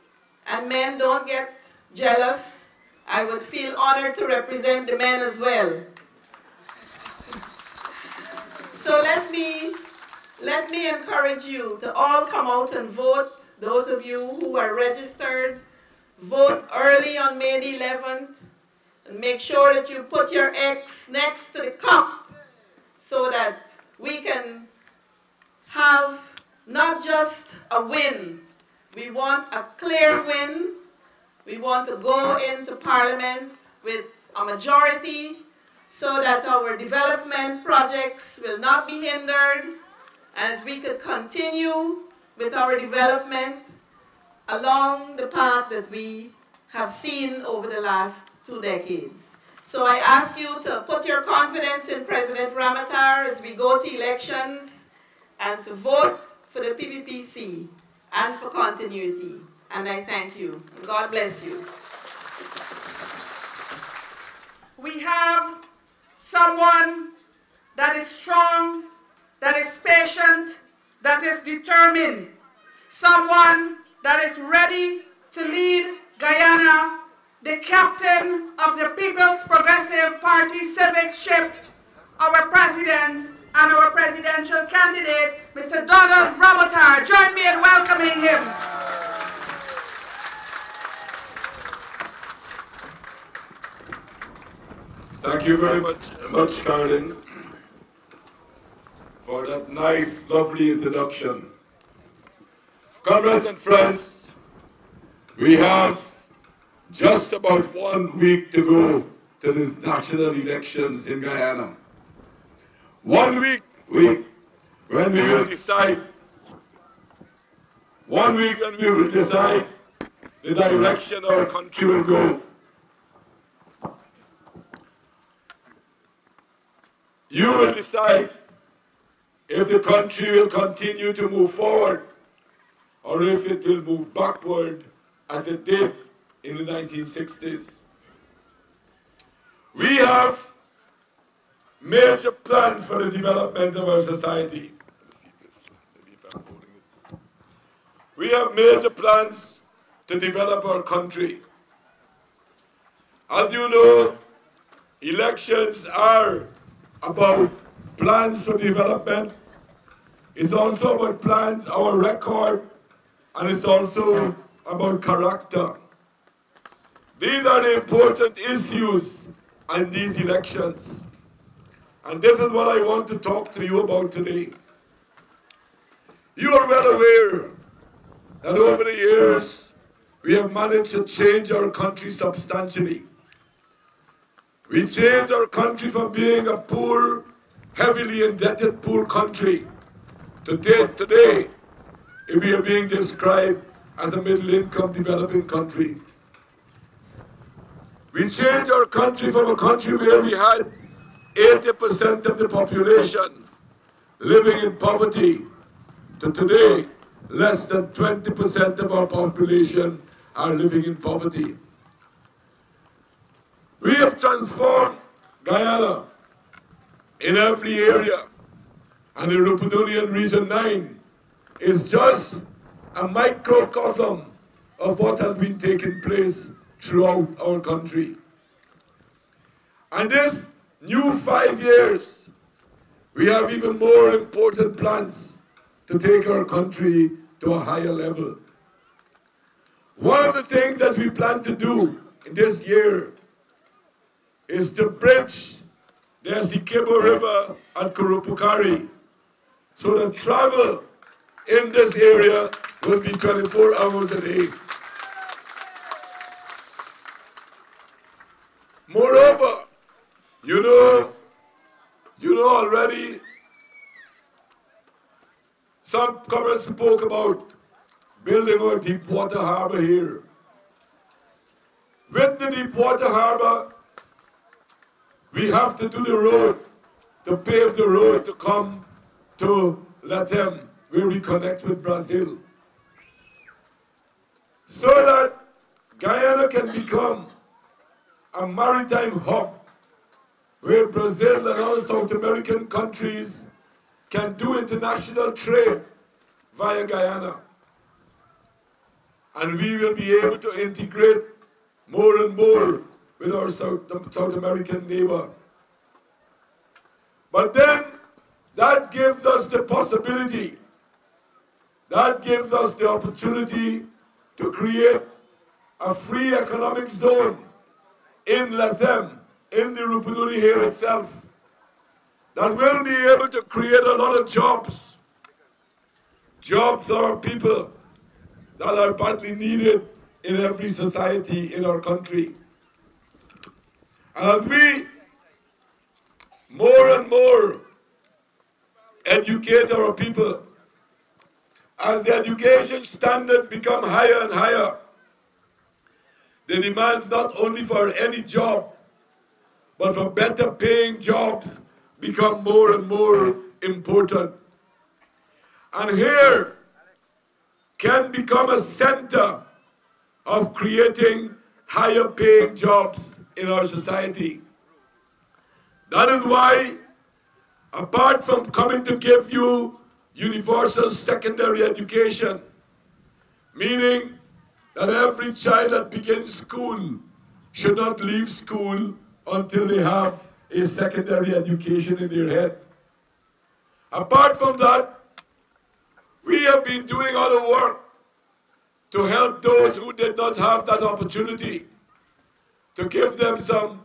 and men, don't get jealous. I would feel honored to represent the men as well. So let let me encourage you to all come out and vote. Those of you who are registered, vote early on May the 11th. And make sure that you put your X next to the cup so that we can have not just a win. We want a clear win. We want to go into Parliament with a majority so that our development projects will not be hindered and we could continue with our development along the path that we have seen over the last 2 decades. So I ask you to put your confidence in President Ramatar as we go to elections and to vote for the PPPC and for continuity. And I thank you. God bless you. We have someone that is strong, that is patient, that is determined, someone that is ready to lead Guyana, the captain of the People's Progressive Party Civic ship, our president and our presidential candidate, Mr. Donald Ramatar. Join me in welcoming him. Thank you very much, Carolyn, for that nice, lovely introduction. Comrades and friends, we have just about 1 week to go to the national elections in Guyana. 1 week when we will decide. 1 week when we will decide the direction our country will go. You will decide if the country will continue to move forward or if it will move backward as it did in the 1960s. We have major plans for the development of our society. We have major plans to develop our country. As you know, elections are about plans for development. It's also about plans, our record, and it's also about character. These are the important issues in these elections. And this is what I want to talk to you about today. You are well aware that over the years, we have managed to change our country substantially. We changed our country from being a poor, heavily indebted poor country to today, we are being described as a middle-income developing country. We changed our country from a country where we had 80% of the population living in poverty to today, less than 20% of our population are living in poverty. We have transformed Guyana in every area, and the Rupununian Region 9 is just a microcosm of what has been taking place throughout our country. And this new 5 years, we have even more important plans to take our country to a higher level. One of the things that we plan to do in this year is to bridge the Essequibo River at Kurupukari, so that travel in this area will be 24 hours a day. Moreover, you know already, some comrades spoke about building a deep water harbor here. With the deep water harbor, we have to do the road, to pave the road to come to Lethem, where we connect with Brazil, so that Guyana can become a maritime hub where Brazil and other South American countries can do international trade via Guyana. And we will be able to integrate more and more with our South American neighbor. But then That gives us the possibility, that gives us the opportunity to create a free economic zone in Lethem, in the Rupununi here itself, that will be able to create a lot of jobs. Jobs are people that are badly needed in every society in our country. And as we more and more educate our people, as the education standards become higher and higher, the demands not only for any job, but for better paying jobs become more and more important. And here can become a center of creating higher paying jobs in our society. That is why, apart from coming to give you universal secondary education, meaning that every child that begins school should not leave school until they have a secondary education in their head. Apart from that, we have been doing other work to help those who did not have that opportunity, to give them some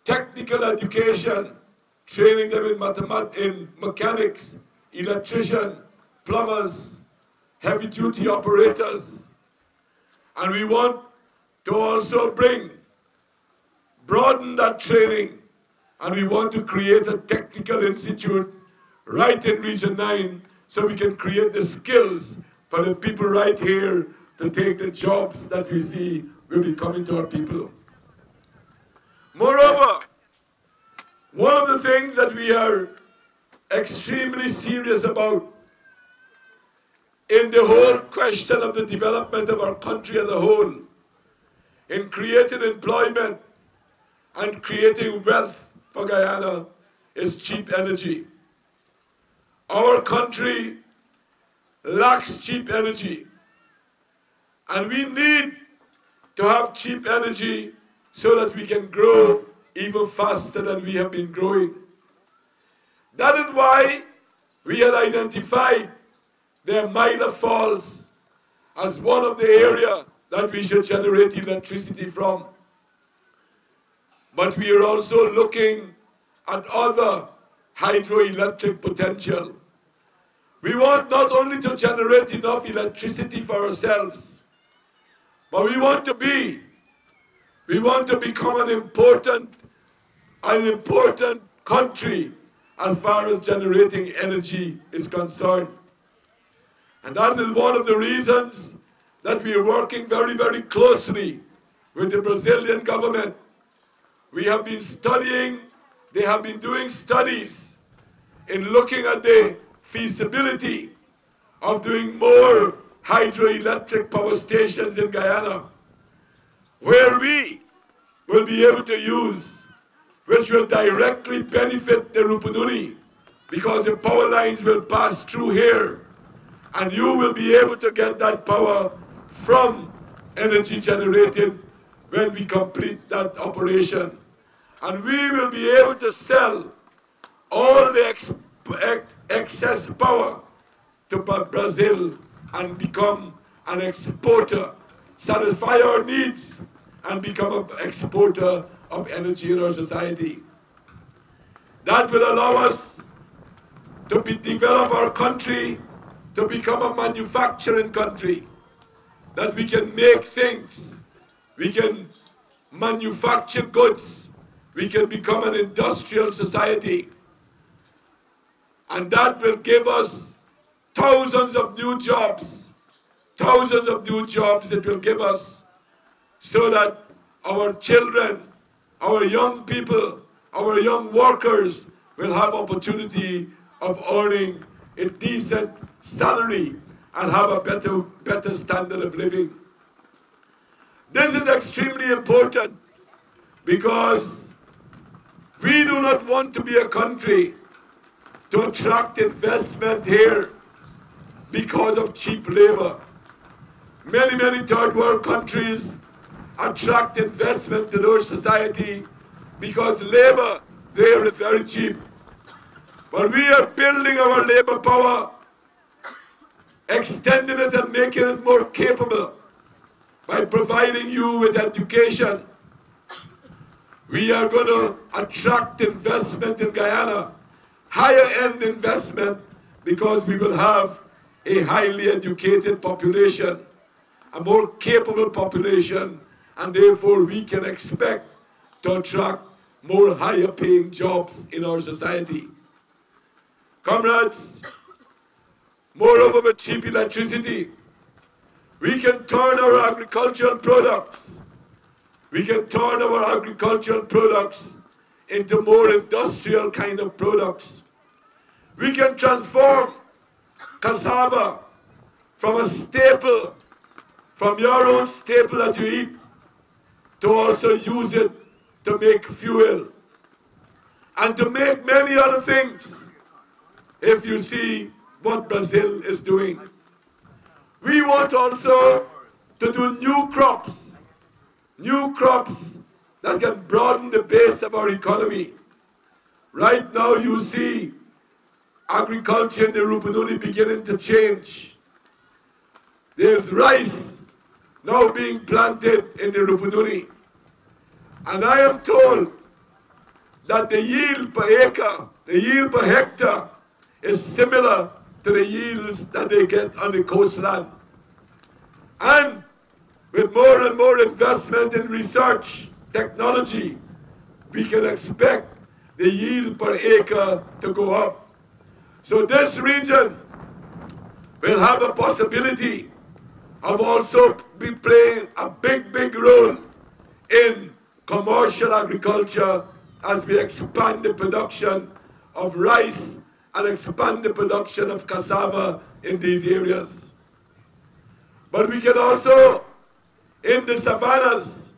technical education, training them in mechanics, electrician, plumbers, heavy-duty operators. And we want to also broaden that training, and we want to create a technical institute right in Region 9 so we can create the skills for the people right here to take the jobs that we see will be coming to our people. Moreover, one of the things that we are extremely serious about in the whole question of the development of our country as a whole, in creating employment and creating wealth for Guyana, is cheap energy. Our country lacks cheap energy, and we need to have cheap energy so that we can grow even faster than we have been growing. That is why we had identified the Myla Falls as one of the areas that we should generate electricity from. But we are also looking at other hydroelectric potential. We want not only to generate enough electricity for ourselves, but we want to become an important country as far as generating energy is concerned. And that is one of the reasons that we are working very, very closely with the Brazilian government. We have been studying, they have been doing studies in looking at the feasibility of doing more hydroelectric power stations in Guyana, where we will be able to use, which will directly benefit the Rupununi, because the power lines will pass through here, and you will be able to get that power from energy generated when we complete that operation. And we will be able to sell all the excess power to Brazil and become an exporter, satisfy our needs, and become an exporter of energy in our society. That will allow us to develop our country to become a manufacturing country, that we can make things, we can manufacture goods, we can become an industrial society. And that will give us thousands of new jobs it will give us, so that our children, our young people, our young workers will have opportunity of earning a decent salary and have a better standard of living. This is extremely important because we do not want to be a country to attract investment here because of cheap labor. Many third world countries attract investment to their society because labor there is very cheap. But we are building our labor power, extending it and making it more capable by providing you with education. We are going to attract investment in Guyana, higher-end investment, because we will have a highly educated population, a more capable population, and therefore we can expect to attract more higher-paying jobs in our society. Comrades, moreover, with cheap electricity, we can turn our agricultural products, into more industrial kind of products. We can transform cassava from a staple, from your own staple that you eat, to also use it to make fuel and to make many other things. If you see what Brazil is doing, we want also to do new crops that can broaden the base of our economy. Right now you see agriculture in the Rupununi beginning to change. There's rice now being planted in the Rupununi. And I am told that the yield per acre, the yield per hectare is similar to the yields that they get on the coastline. And with more and more investment in research, technology, we can expect the yield per acre to go up. So this region will have a possibility of also be playing a big role in commercial agriculture as we expand the production of rice and expand the production of cassava in these areas. But we can also, in the savannas,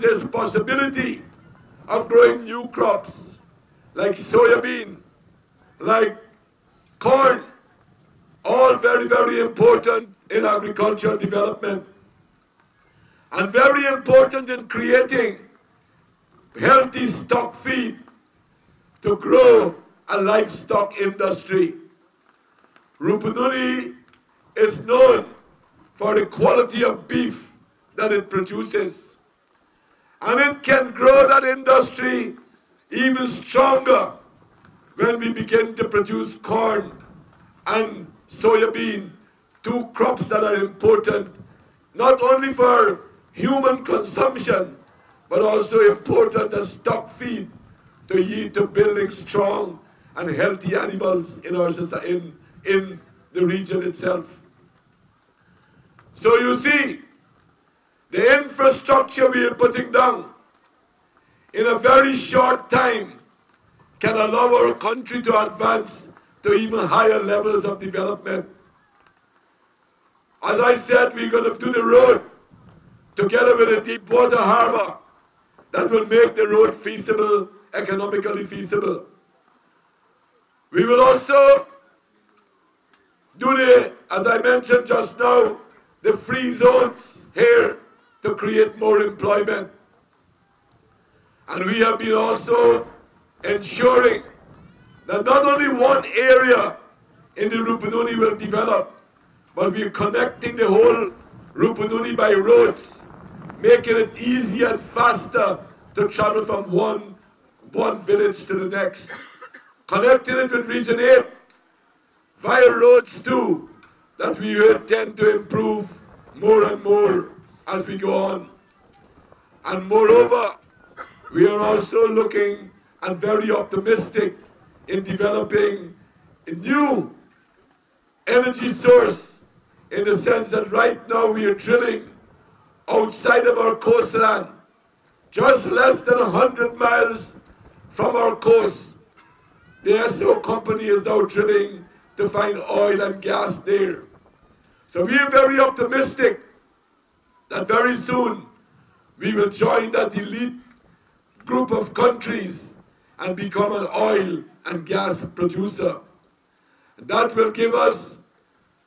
there's possibility of growing new crops like soybean, like corn, all very important in agricultural development and very important in creating healthy stock feed to grow a livestock industry. Rupununi is known for the quality of beef that it produces, and it can grow that industry even stronger when we begin to produce corn and soybean, two crops that are important not only for human consumption but also important as stock feed to building strong and healthy animals in our society, in the region itself. So you see, the infrastructure we are putting down in a very short time can allow our country to advance to even higher levels of development. As I said, we're going to do the road together with a deep water harbor that will make the road feasible, economically feasible. We will also do as I mentioned just now, the free zones here to create more employment. And we have been also ensuring that not only one area in the Rupununi will develop, but we are connecting the whole Rupununi by roads, making it easier and faster to travel from one village to the next. Connecting it with Region 8 via roads too, that we will tend to improve more and more as we go on. And moreover, we are also looking and very optimistic in developing a new energy source, in the sense that right now we are drilling outside of our coastline, just less than 100 miles from our coast. The SO company is now drilling to find oil and gas there. So we are very optimistic that very soon we will join that elite group of countries and become an oil and gas producer. That will give us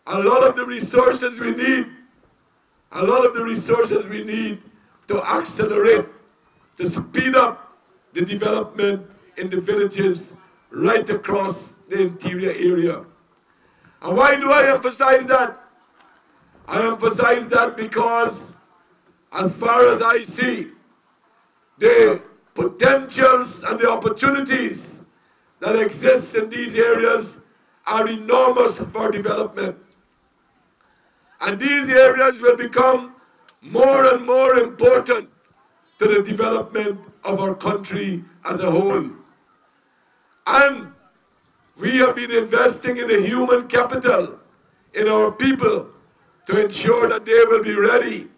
a lot of the resources we need, to accelerate, to speed up the development in the villages right across the interior area. And why do I emphasize that? I emphasize that because, as far as I see, the potentials and the opportunities that exist in these areas are enormous for development. And these areas will become more and more important to the development of our country as a whole. And we have been investing in the human capital, in our people, to ensure that they will be ready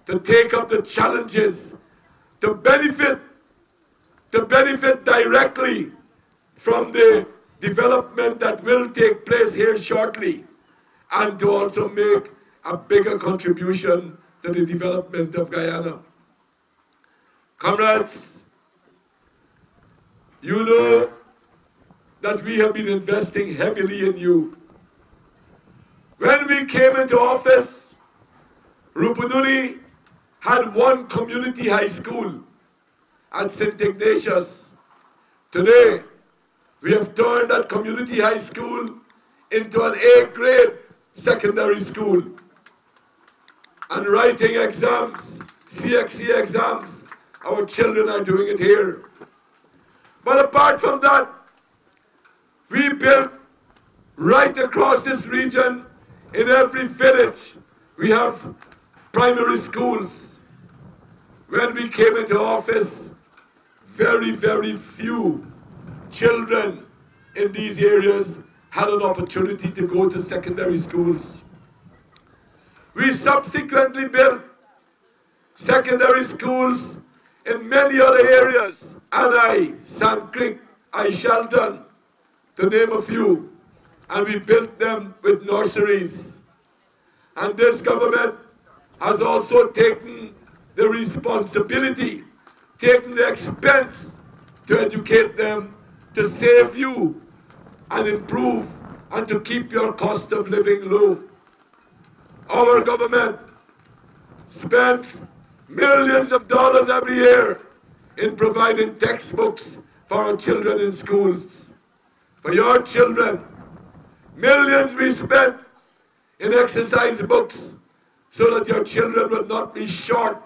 to take up the challenges, to benefit directly from the development that will take place here shortly, and to also make a bigger contribution to the development of Guyana. Comrades, you know that we have been investing heavily in you. When we came into office, Rupununi had one community high school at St. Ignatius. Today, we have turned that community high school into an A-grade secondary school. And writing exams, CXC exams, our children are doing it here. But apart from that, we built right across this region, in every village, we have primary schools. When we came into office, very, very few children in these areas had an opportunity to go to secondary schools. We subsequently built secondary schools in many other areas, Anai, Sand Creek, Shelton, to name a few. And we built them with nurseries. And this government has also taken the responsibility, taken the expense to educate them, to save you and improve and to keep your cost of living low. Our government spends millions of dollars every year in providing textbooks for our children in schools. For your children, millions we spent in exercise books so that your children would not be short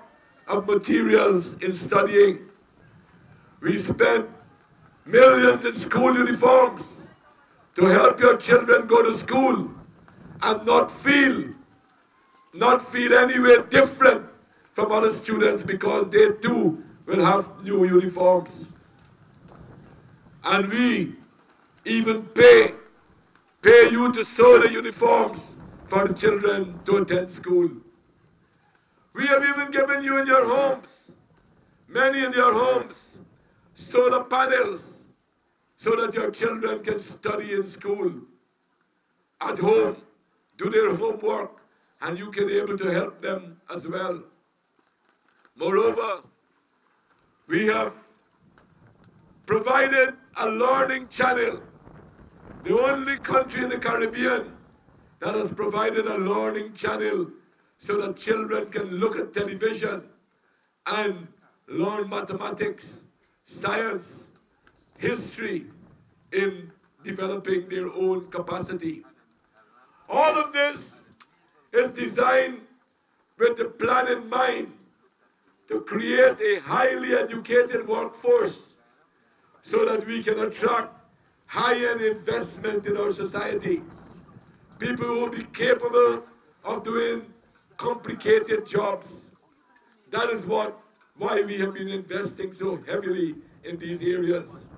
of materials in studying. We spent millions in school uniforms to help your children go to school and not feel any way different from other students, because they too will have new uniforms. And we even pay you to sew the uniforms for the children to attend school. We have even given you in your homes, many in your homes, solar panels so that your children can study in school, at home, do their homework, and you can be able to help them as well. Moreover, we have provided a learning channel, the only country in the Caribbean that has provided a learning channel so that children can look at television and learn mathematics, science, history in developing their own capacity. All of this is designed with the plan in mind to create a highly educated workforce so that we can attract high-end investment in our society. People who will be capable of doing complicated jobs. That is why we have been investing so heavily in these areas.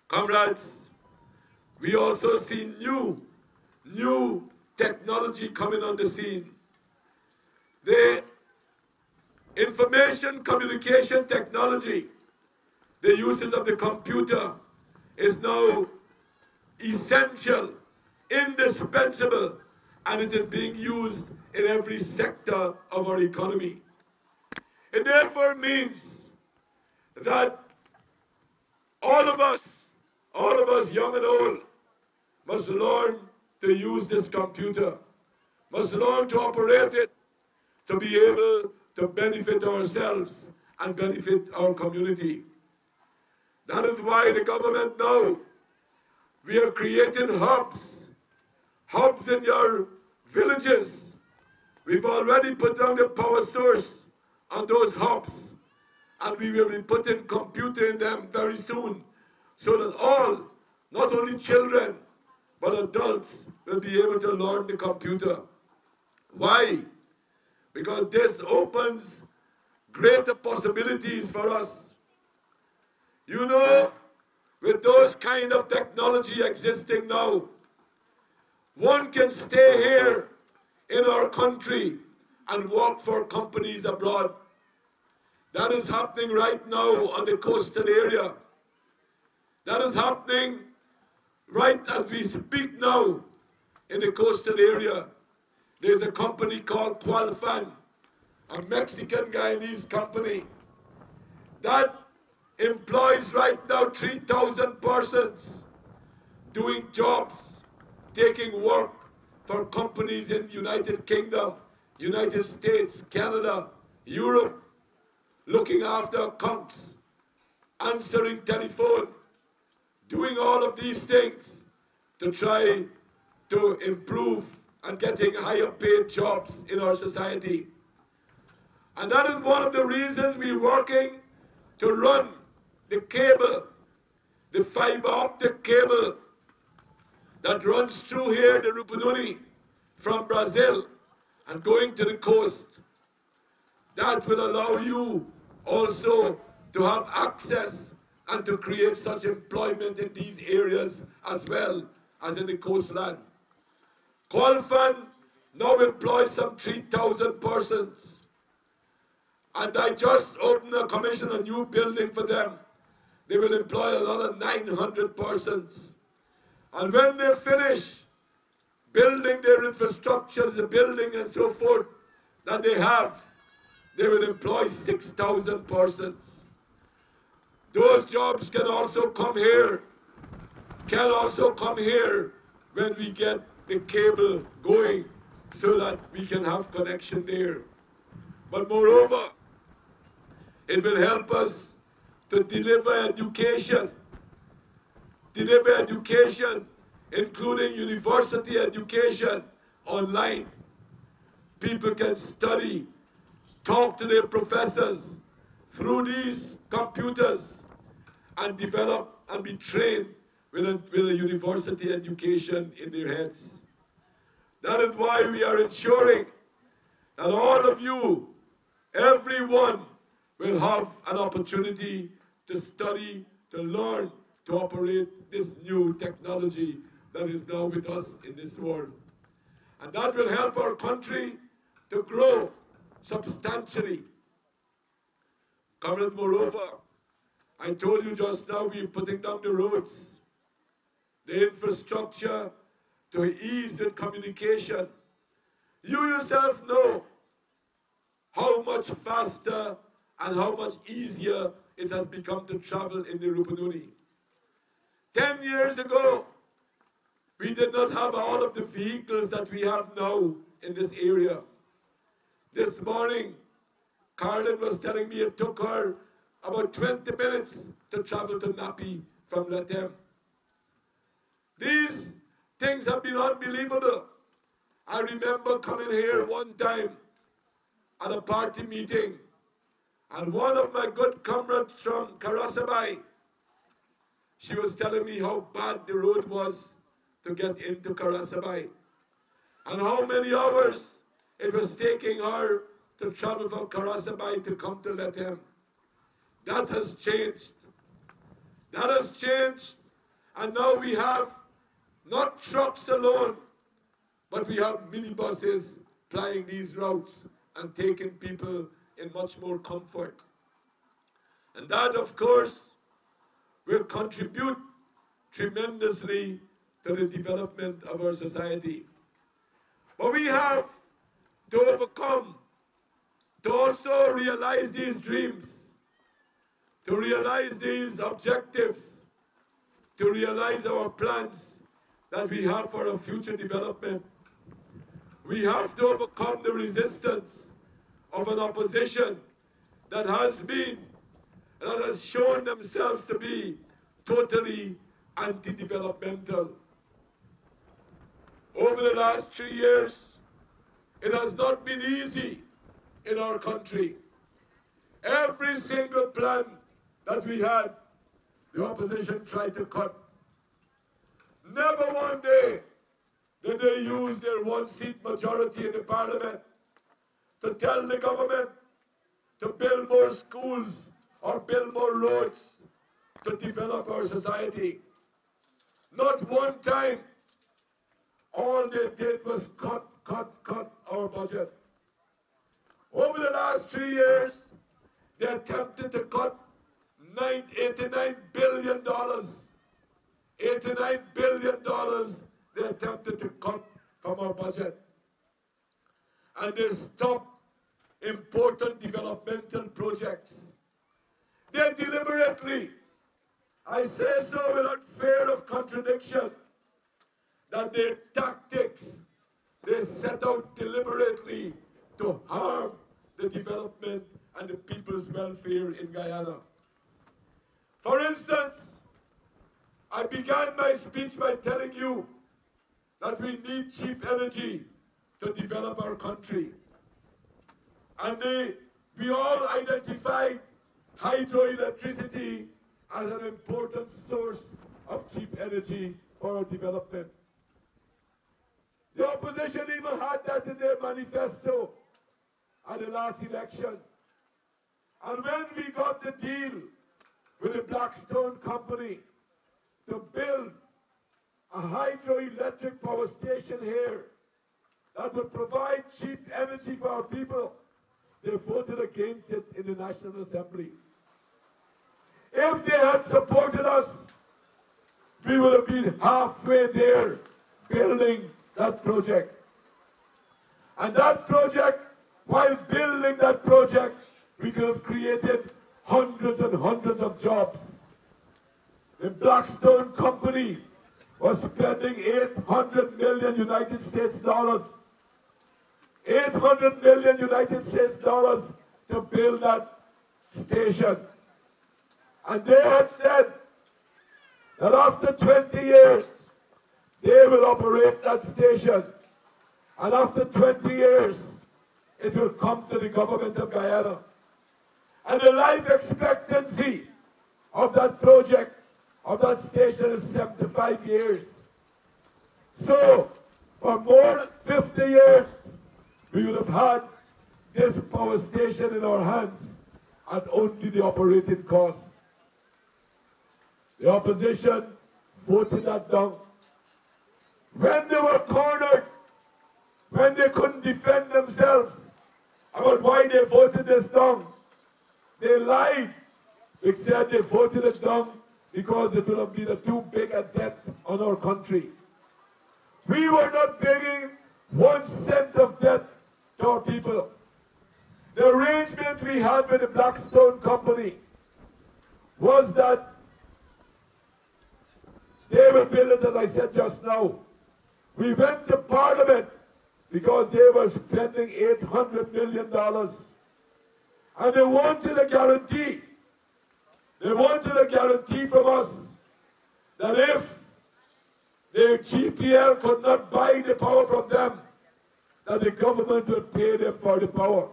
Comrades, we also see new technology coming on the scene. The information communication technology, the uses of the computer, is now essential, indispensable, and it is being used in every sector of our economy. It therefore means that all of us, young and old, must learn to use this computer, must learn to operate it, to be able to benefit ourselves and benefit our community. That is why the government now We are creating hubs in your villages. We've already put down the power source on those hubs, and we will be putting computer in them very soon, so that all, not only children, but adults will be able to learn the computer. Why? Because this opens greater possibilities for us. You know, with those kind of technology existing now, one can stay here in our country and work for companies abroad. That is happening right now on the coastal area. That is happening right as we speak now in the coastal area. There's a company called Qualfan, a Mexican Guyanese company, that employs right now 3,000 persons doing jobs, taking work for companies in the United Kingdom, United States, Canada, Europe, looking after accounts, answering telephone, doing all of these things to try to improve and getting higher paid jobs in our society. And that is one of the reasons we're working to run the cable, the fiber optic cable that runs through here, the Rupununi, from Brazil and going to the coast. That will allow you also to have access and to create such employment in these areas as well as in the coastland. Qualfan now employs some 3,000 persons. And I just commissioned a new building for them. They will employ another 900 persons. And when they finish building their infrastructures, the building and so forth that they have, they will employ 6,000 persons. Those jobs can also come here when we get the cable going so that we can have connection there. But moreover, it will help us to deliver education, including university education online. People can study, talk to their professors through these computers and develop and be trained with a university education in their heads. That is why we are ensuring that all of you, everyone, will have an opportunity to study, to learn, to operate this new technology that is now with us in this world. And that will help our country to grow substantially. Comrades, moreover, I told you just now we're putting down the roads, the infrastructure to ease with communication. You yourself know how much faster and how much easier it has become to travel in the Rupununi. 10 years ago, we did not have all of the vehicles that we have now in this area. This morning, Carlin was telling me it took her about 20 minutes to travel to Napi from Lethem. These things have been unbelievable. I remember coming here one time at a party meeting, and one of my good comrades from Karasabai, she was telling me how bad the road was to get into Karasabai, and how many hours it was taking her to travel from Karasabai to come to Lethem. That has changed. That has changed, and now we have not trucks alone, but we have minibuses plying these routes and taking people in much more comfort. And that, of course, will contribute tremendously to the development of our society. But we have to overcome, to also realize these dreams, to realize these objectives, to realize our plans that we have for our future development. We have to overcome the resistance of an opposition that has shown themselves to be totally anti-developmental. Over the last 3 years, it has not been easy in our country. Every single plan that we had, the opposition tried to cut. Never one day did they use their one-seat majority in the parliament to tell the government to build more schools or build more roads to develop our society. Not one time. All they did was cut our budget. Over the last 3 years, they attempted to cut $89 billion. $89 billion they attempted to cut from our budget. And they stopped important developmental projects. They deliberately, I say so without fear of contradiction, that their tactics, they set out deliberately to harm the development and the people's welfare in Guyana. For instance, I began my speech by telling you that we need cheap energy to develop our country. And we all identified hydroelectricity as an important source of cheap energy for our development. The opposition even had that in their manifesto at the last election. And when we got the deal with the Blackstone company to build a hydroelectric power station here that would provide cheap energy for our people, they voted against it in the National Assembly. If they had supported us, we would have been halfway there building that project. And that project, while building that project, we could have created hundreds and hundreds of jobs. The Blackstone company was spending 800 million United States dollars. 800 million United States dollars to build that station. And they had said that after 20 years, they will operate that station. And after 20 years, it will come to the government of Guyana. And the life expectancy of that project, of that station, is 75 years. So, for more than 50 years, we would have had this power station in our hands at only the operating cost. The opposition voted that down. When they were cornered, when they couldn't defend themselves about why they voted this down, they lied. They said they voted it down because it would have been too big a debt on our country. We were not paying 1 cent of debt to our people. The arrangement we had with the Blackstone company was that they will build it, as I said just now. We went to Parliament because they were spending $800 million. And they wanted a guarantee. They wanted a guarantee from us that if the GPL could not buy the power from them, that the government would pay them for the power.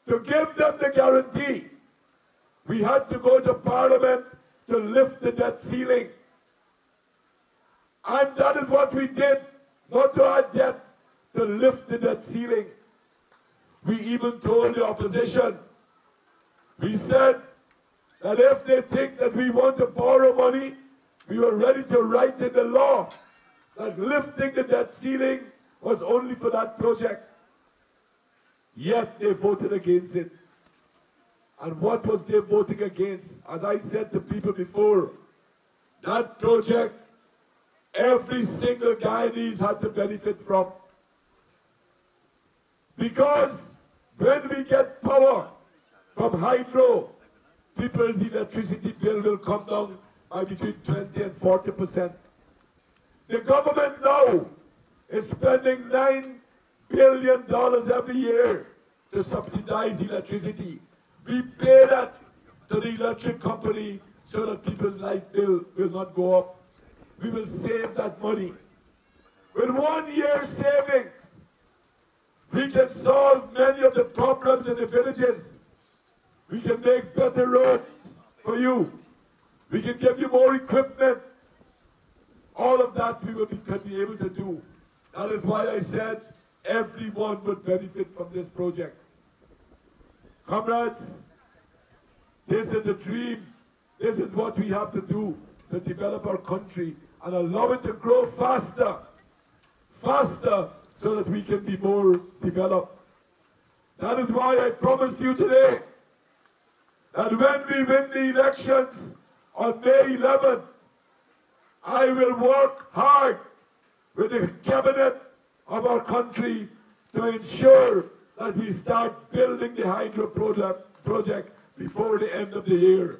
To give them the guarantee, we had to go to Parliament to lift the debt ceiling. And that is what we did, not to add debt, to lift the debt ceiling. We even told the opposition, we said that if they think that we want to borrow money, we were ready to write in the law that lifting the debt ceiling was only for that project. Yet they voted against it. And what was they voting against? As I said to people before, that project, every single Guyanese had to benefit from. Because when we get power from hydro, people's electricity bill will come down by between 20 and 40%. The government now is spending $9 billion every year to subsidize electricity. We pay that to the electric company so that people's light bill will not go up. We will save that money. With 1 year savings, we can solve many of the problems in the villages. We can make better roads for you. We can give you more equipment. All of that we can be able to do. That is why I said everyone would benefit from this project. Comrades, this is a dream. This is what we have to do to develop our country and allow it to grow faster, so that we can be more developed. That is why I promised you today that when we win the elections on May 11th, I will work hard with the cabinet of our country to ensure that we start building the hydro project before the end of the year.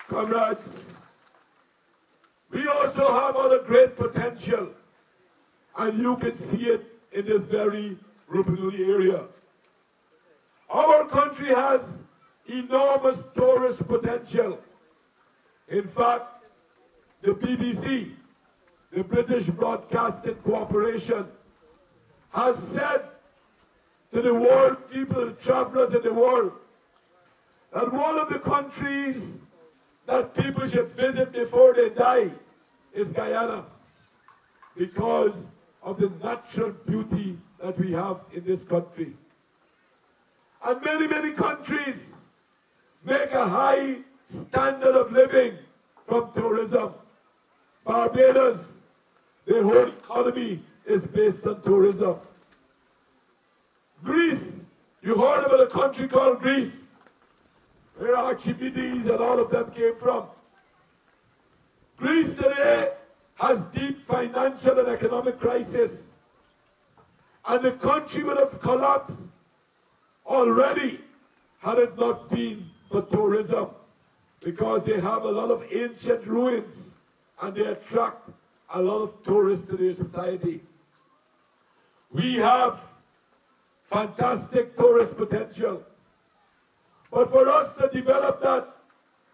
Comrades, we also have other great potential, and you can see it in this very Rupununi area. Our country has enormous tourist potential. In fact, the BBC, the British Broadcasting Corporation, has said to the world people, the travelers in the world, that one of the countries that people should visit before they die is Guyana, because of the natural beauty that we have in this country. And many, many countries make a high standard of living from tourism. Barbados, their whole economy is based on tourism. Greece, you heard about a country called Greece, where Archimedes and all of them came from. Greece today has deep financial and economic crisis, and the country would have collapsed already had it not been for tourism, because they have a lot of ancient ruins and they attract a lot of tourists to their society. We have fantastic tourist potential, but for us to develop that,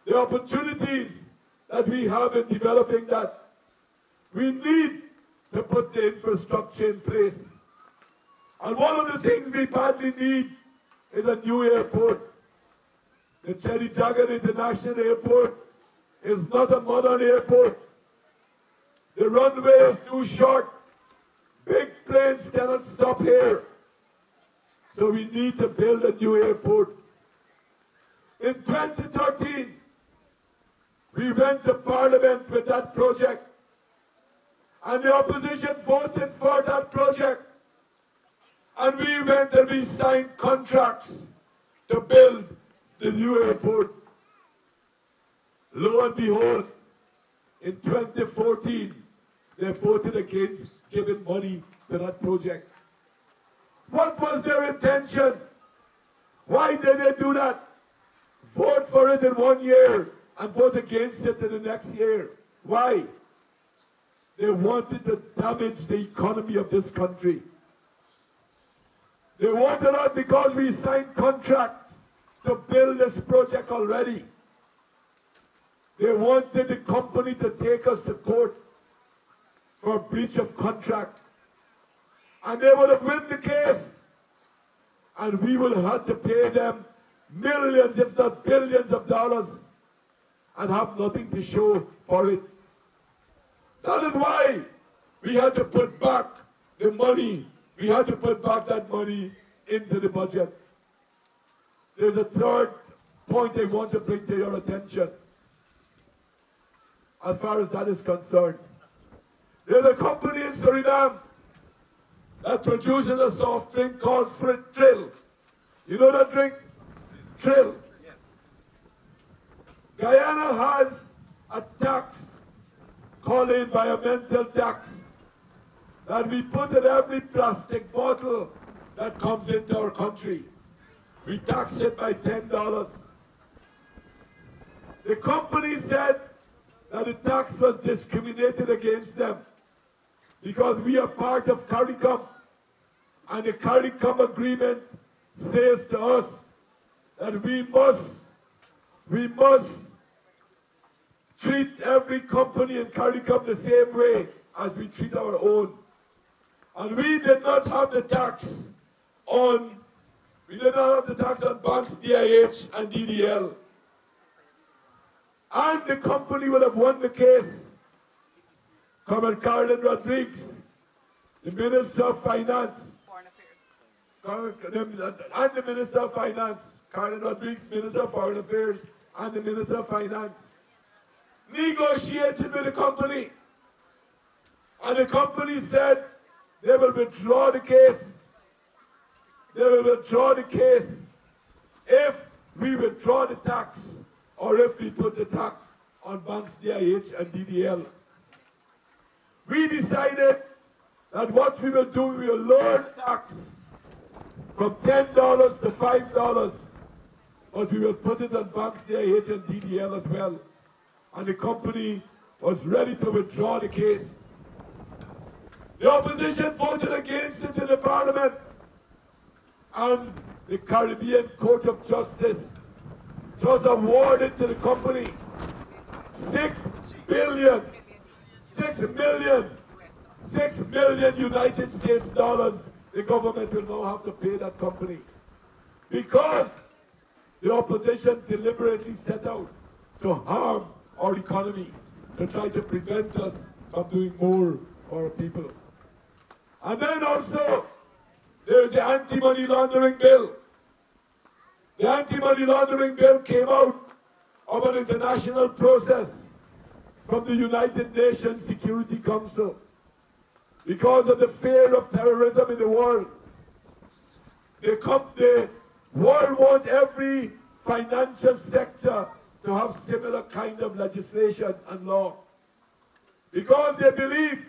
the opportunities that we have in developing that, we need to put the infrastructure in place. And one of the things we badly need is a new airport. The Cherry Jagan International Airport is not a modern airport. The runway is too short. Big planes cannot stop here. So we need to build a new airport. In 2013, we went to Parliament with that project, and the opposition voted for that project. And we went and we signed contracts to build the new airport. Lo and behold, in 2014, they voted against giving money to that project. What was their intention? Why did they do that? Vote for it in 1 year and vote against it in the next year. Why? They wanted to damage the economy of this country. They wanted us because we signed contracts to build this project already. They wanted the company to take us to court for breach of contract. And they would have won the case. And we would have had to pay them millions, if not billions of dollars, and have nothing to show for it. That is why we had to put back the money. We had to put back that money into the budget. There's a third point I want to bring to your attention. As far as that is concerned, there's a company in Suriname that produces a soft drink called Trill. You know that drink? Trill. Yes. Guyana has a tax called the environmental tax that we put in every plastic bottle that comes into our country. We tax it by $10. The company said that the tax was discriminated against them because we are part of CARICOM, and the CARICOM agreement says to us that we must treat every company in CARICOM the same way as we treat our own. And we did not have the tax on banks, DIH and DDL. And the company would have won the case. Comrade Carolyn Rodriguez, the Minister of Finance, and the Minister of Finance, Carolyn Rodriguez, Minister of Foreign Affairs, and the Minister of Finance, negotiated with the company. And the company said they will withdraw the case. They will withdraw the case if we withdraw the tax or if we put the tax on banks, DIH and DDL. We decided that what we will do, we will lower the tax from $10 to $5, but we will put it on banks, DIH and DDL as well. And the company was ready to withdraw the case. The opposition voted against it in the Parliament, and the Caribbean Court of Justice just awarded to the company $6 million United States dollars. The government will now have to pay that company because the opposition deliberately set out to harm our economy, to try to prevent us from doing more for our people. And then also, there's the anti-money laundering bill. The anti-money laundering bill came out of an international process from the United Nations Security Council because of the fear of terrorism in the world. The world wants every financial sector to have similar kind of legislation and law because they believe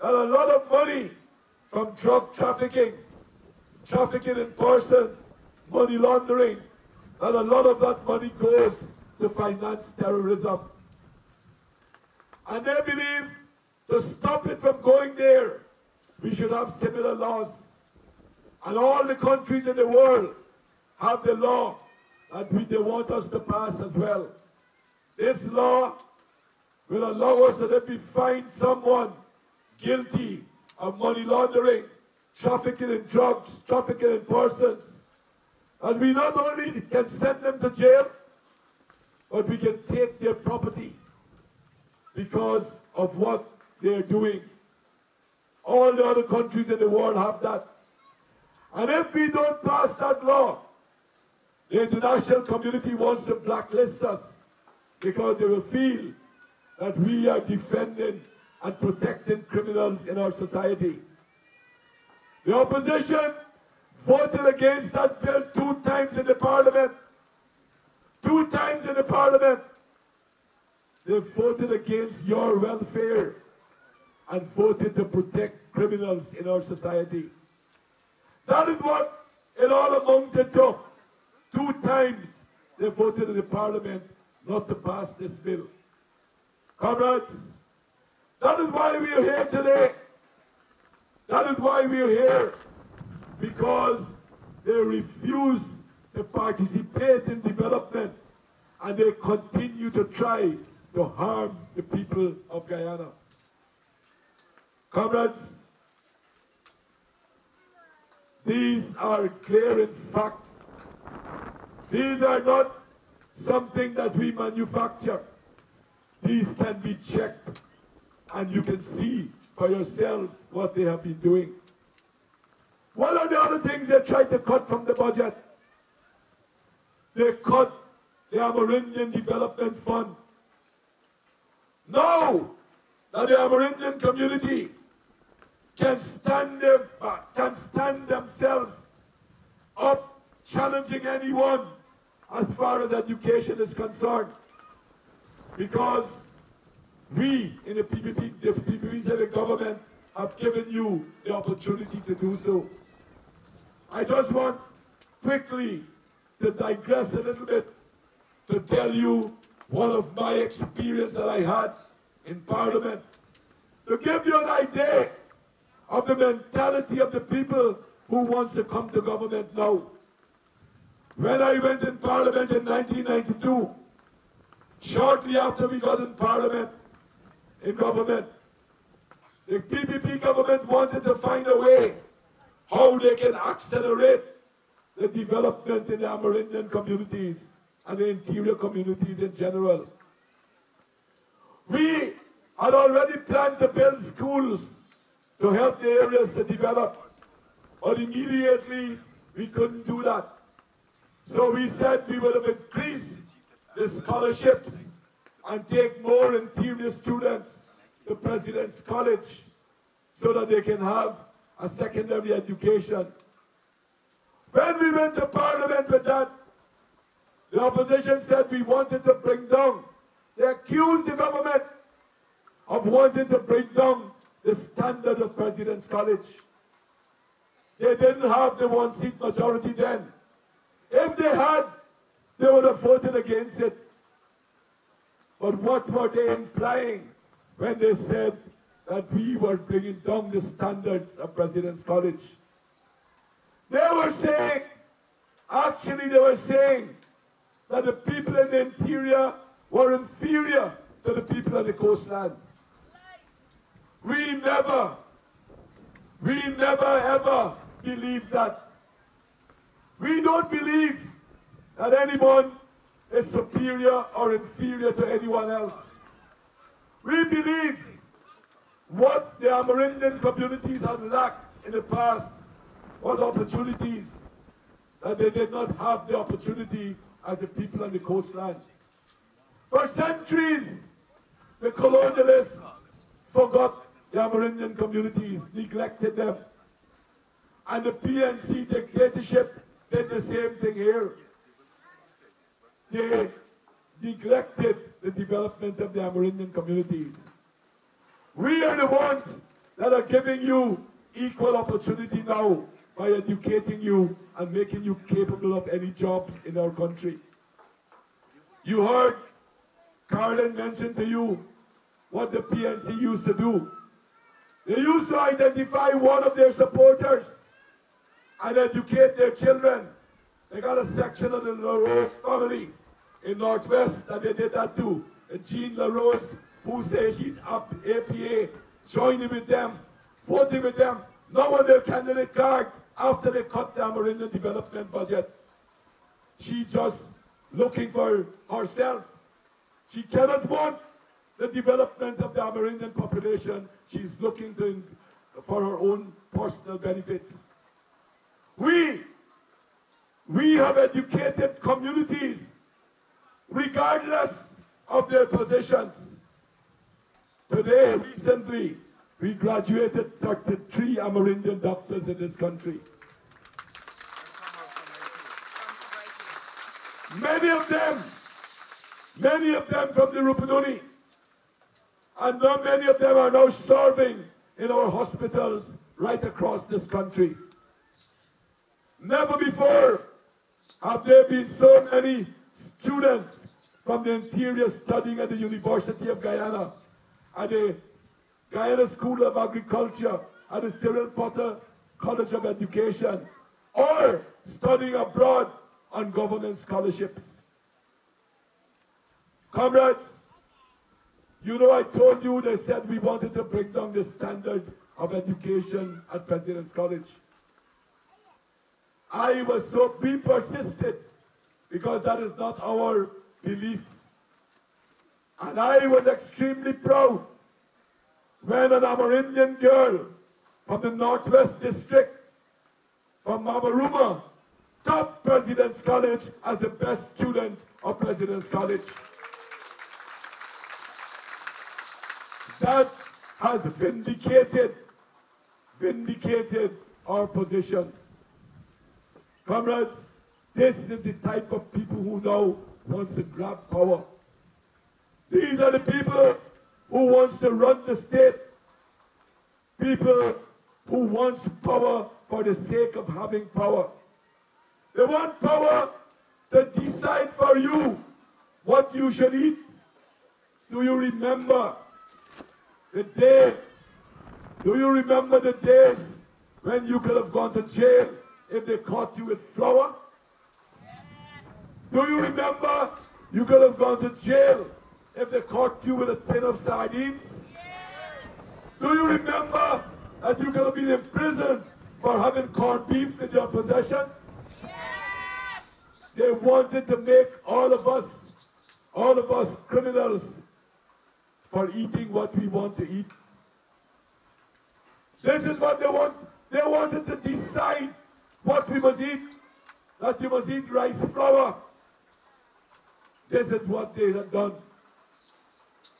that a lot of money from drug trafficking, trafficking in persons, money laundering, that a lot of that money goes to finance terrorism. And they believe to stop it from going there, we should have similar laws. And all the countries in the world have the law that they want us to pass as well. This law will allow us that if we find someone guilty of money laundering, trafficking in drugs, trafficking in persons, and we not only can send them to jail, but we can take their property because of what they're doing. All the other countries in the world have that. And if we don't pass that law, the international community wants to blacklist us because they will feel that we are defending and protecting criminals in our society. The opposition voted against that bill 2 times in the Parliament. 2 times in the Parliament. They voted against your welfare and voted to protect criminals in our society. That is what it all amounted to. 2 times they voted in the Parliament not to pass this bill. Comrades, that is why we are here today. That is why we are here. Because they refuse to participate in development and they continue to try to harm the people of Guyana. Comrades, these are clear facts. These are not something that we manufacture. These can be checked and you can see for yourself what they have been doing. What are the other things they tried to cut from the budget? They cut the Amerindian Development Fund. Now that the Amerindian community can stand themselves up challenging anyone as far as education is concerned. Because we in the PPP Civic government have given you the opportunity to do so. I just want quickly to digress a little bit to tell you one of my experiences that I had in Parliament. To give you an idea of the mentality of the people who wants to come to government now. When I went in Parliament in 1992, shortly after we got in Parliament, in government, the PPP government wanted to find a way how they can accelerate the development in the Amerindian communities and the interior communities in general. We had already planned to build schools to help the areas to develop, but immediately we couldn't do that. So we said we would have increased the scholarships and take more interior students to President's College so that they can have a secondary education. When we went to Parliament with that, the opposition said we wanted to bring down. They accused the government of wanting to bring down the standard of President's College. They didn't have the one-seat majority then. If they had, they would have voted against it. But what were they implying when they said that we were bringing down the standards of President's College? They were saying, actually they were saying that the people in the interior were inferior to the people on the coastland. We never ever believed that. We don't believe that anyone is superior or inferior to anyone else. We believe what the Amerindian communities had lacked in the past was opportunities, that they did not have the opportunity as the people on the coastline. For centuries, the colonialists forgot the Amerindian communities, neglected them. And the PNC dictatorship did the same thing here. They neglected the development of the Amerindian communities. We are the ones that are giving you equal opportunity now by educating you and making you capable of any jobs in our country. You heard Carlin mention to you what the PNC used to do. They used to identify one of their supporters and educate their children. They got a section of the LaRose family in Northwest that they did that too. And Jean LaRose, who says she's up APA, joining with them, voting with them, now on their candidate card after they cut the Amerindian development budget. She's just looking for herself. She cannot want the development of the Amerindian population. She's looking for her own personal benefits. We have educated communities regardless of their positions. Today, recently, we graduated 33 Amerindian doctors in this country. Many of them from the Rupununi. And many of them are now serving in our hospitals right across this country. Never before have there been so many students from the interior studying at the University of Guyana, at the Guyana School of Agriculture, at the Cyril Potter College of Education, or studying abroad on governance scholarships. Comrades, you know, I told you they said we wanted to bring down the standard of education at President's College. We persisted because that is not our belief. And I was extremely proud when an Amerindian girl from the Northwest District, from Mamaruma, topped President's College as the best student of President's College. That has vindicated our position. Comrades, this is the type of people who now wants to grab power. These are the people who wants to run the state. People who wants power for the sake of having power. They want power to decide for you what you should eat. Do you remember the days when you could have gone to jail if they caught you with flour? Do you remember you could have gone to jail if they caught you with a tin of sardines? Do you remember that you could have been in prison for having corned beef in your possession? They wanted to make all of us criminals for eating what we want to eat. This is what they want. They wanted to decide what we must eat, that you must eat rice flour. This is what they have done.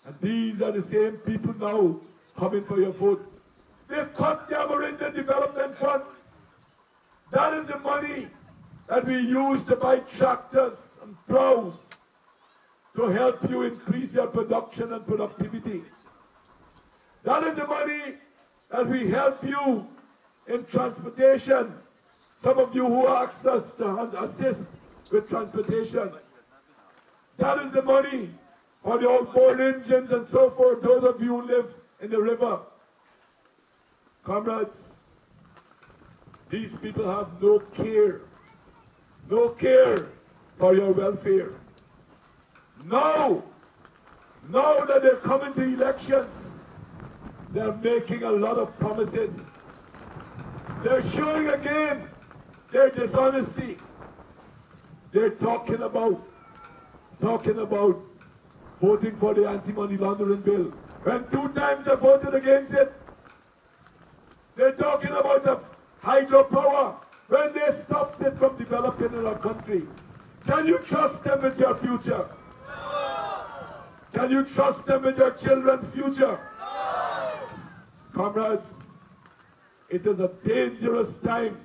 And these are the same people now coming for your vote. They cut the Amerindian Development Fund. That is the money that we use to buy tractors and plows to help you increase your production and productivity. That is the money that we help you in transportation. Some of you who asked us to assist with transportation. That is the money for the outboard engines and so forth, those of you who live in the river. Comrades, these people have no care for your welfare. Now that they're coming to elections, they're making a lot of promises. They're showing again their dishonesty. They're talking about voting for the anti-money laundering bill. When 2 times they voted against it, they're talking about the hydropower when they stopped it from developing in our country. Can you trust them with your future? No. Can you trust them with your children's future? No. Comrades, it is a dangerous time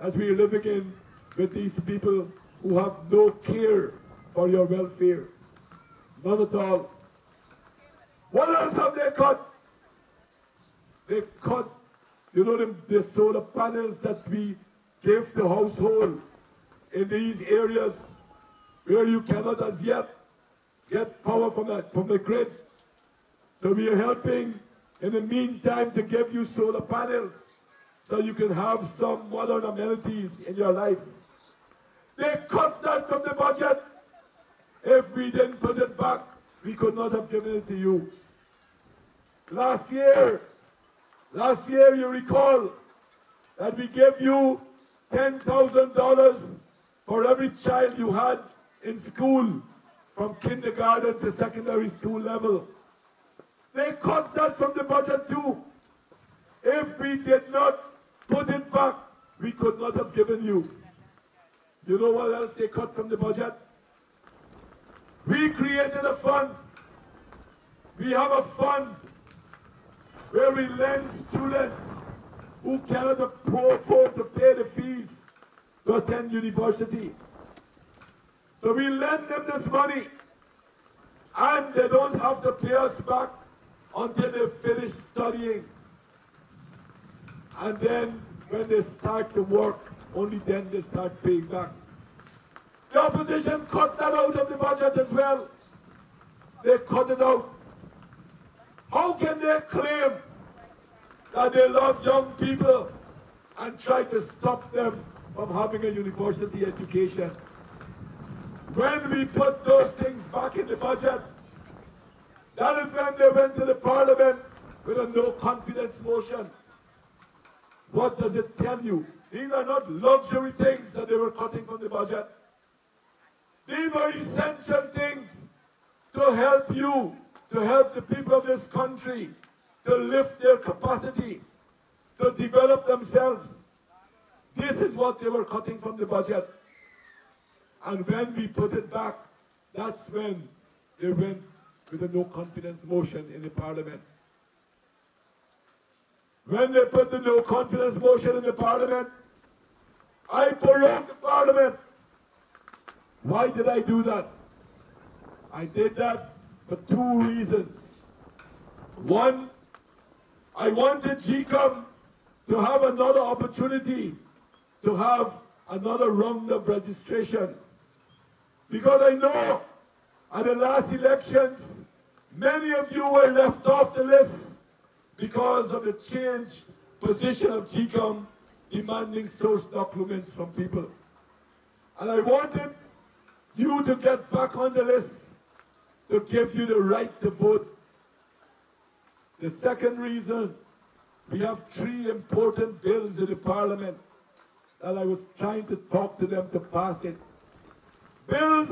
that we are living in with these people who have no care for your welfare. None at all. What else have they cut? They cut, you know, the solar panels that we give to household in these areas where you cannot as yet get power from the grid. So we are helping in the meantime to give you solar panels so you can have some modern amenities in your life. They cut that from the budget. If we didn't put it back, we could not have given it to you. Last year, you recall that we gave you $10,000 for every child you had in school, from kindergarten to secondary school level. They cut that from the budget too. If we did not put it back, we could not have given you. You know what else they cut from the budget? We created a fund. We have a fund where we lend students who cannot afford to pay the fees to attend university. So we lend them this money, and they don't have to pay us back until they finish studying. And then when they start to work, only then they start paying back. The opposition cut that out of the budget as well. They cut it out. How can they claim that they love young people and try to stop them from having a university education? When we put those things back in the budget, that is when they went to the parliament with a no confidence motion. What does it tell you? These are not luxury things that they were cutting from the budget. These are essential things to help you, to help the people of this country, to lift their capacity, to develop themselves. This is what they were cutting from the budget. And when we put it back, that's when they went with a no confidence motion in the parliament. When they put the no confidence motion in the parliament, I prorogued the parliament. Why did I do that? I did that for 2 reasons. One, I wanted GCOM to have another opportunity to have another round of registration. Because I know at the last elections, many of you were left off the list because of the change position of GCOM demanding source documents from people. And I wanted you to get back on the list to give you the right to vote. The second reason, we have 3 important bills in the Parliament that I was trying to talk to them to pass it. Bills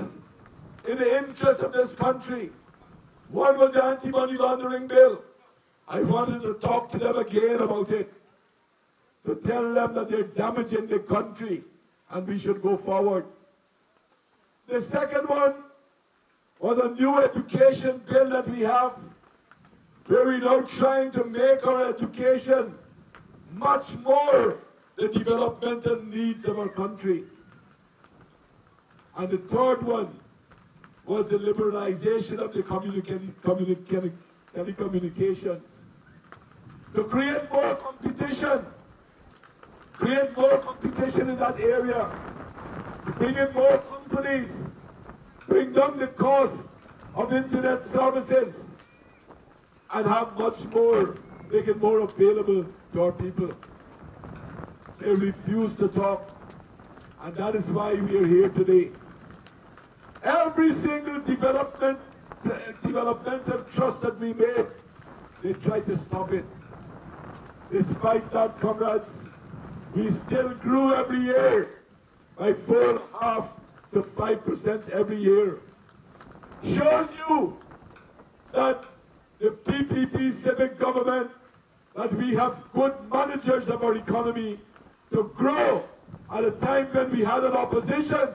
in the interest of this country. One was the anti-money laundering bill. I wanted to talk to them again about it, to tell them that they're damaging the country and we should go forward. The second one was a new education bill that we have, where we're now trying to make our education much more the developmental needs of our country. And the third one was the liberalization of the telecommunications. To create more competition in that area, to bring in more companies, bring down the cost of internet services, and have much more, make it more available to our people. They refuse to talk, and that is why we are here today. Every single developmental trust that we made, they tried to stop it. Despite that, comrades, we still grew every year by 4.5% to 5% every year. Shows you that the PPP Civic government, that we have good managers of our economy to grow at a time when we had an opposition,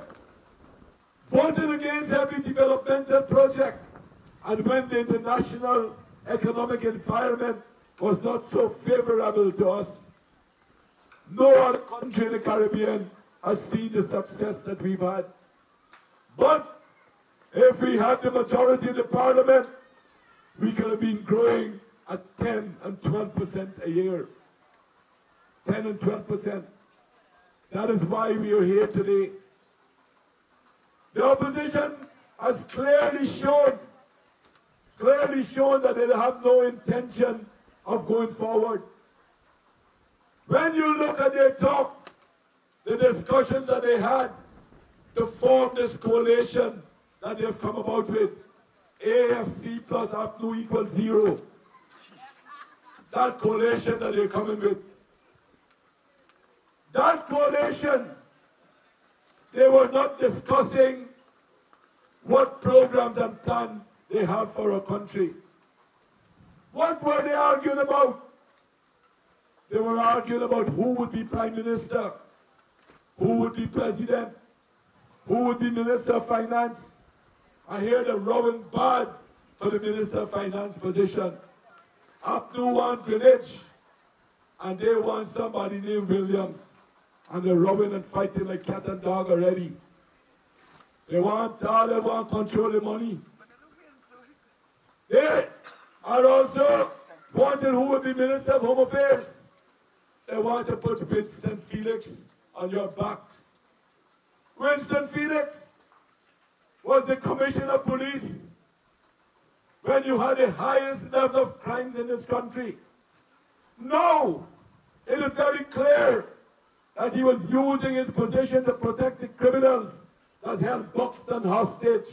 voted against every developmental project, and when the international economic environment was not so favorable to us. No other country in the Caribbean has seen the success that we've had. But if we had the majority in the Parliament, we could have been growing at 10 and 12% a year. 10 and 12%. That is why we are here today. The opposition has clearly shown that they have no intention of going forward. When you look at their talk, the discussions that they had to form this coalition that they've come about with, AFC plus APNU equals 0. That coalition that they're coming with. That coalition, they were not discussing what programs and plans they have for our country. What were they arguing about? They were arguing about who would be Prime Minister, who would be President, who would be Minister of Finance. I hear them rowing bad for the Minister of Finance position. APNU want Greenwich, and they want somebody named Williams. And they're rowing and fighting like cat and dog already. They want control the money. They are also wanting who would be Minister of Home Affairs. They want to put Winston Felix on your backs. Winston Felix was the Commissioner of Police when you had the highest level of crimes in this country. Now, it is very clear that he was using his position to protect the criminals that held Buxton hostage.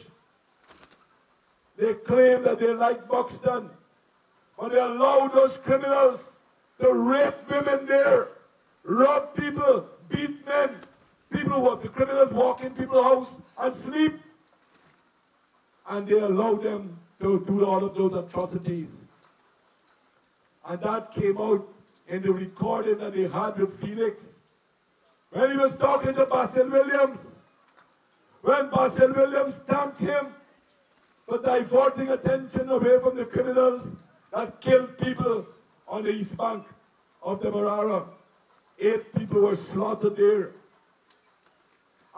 They claim that they like Buxton, but they allowed those criminals to rape women there, rob people, beat men. The criminals walk in people's house and sleep, and they allow them to do all of those atrocities. And that came out in the recording that they had with Felix. When he was talking to Basil Williams, when Basil Williams thanked him for diverting attention away from the criminals that killed people on the east bank of the Marara. 8 people were slaughtered there.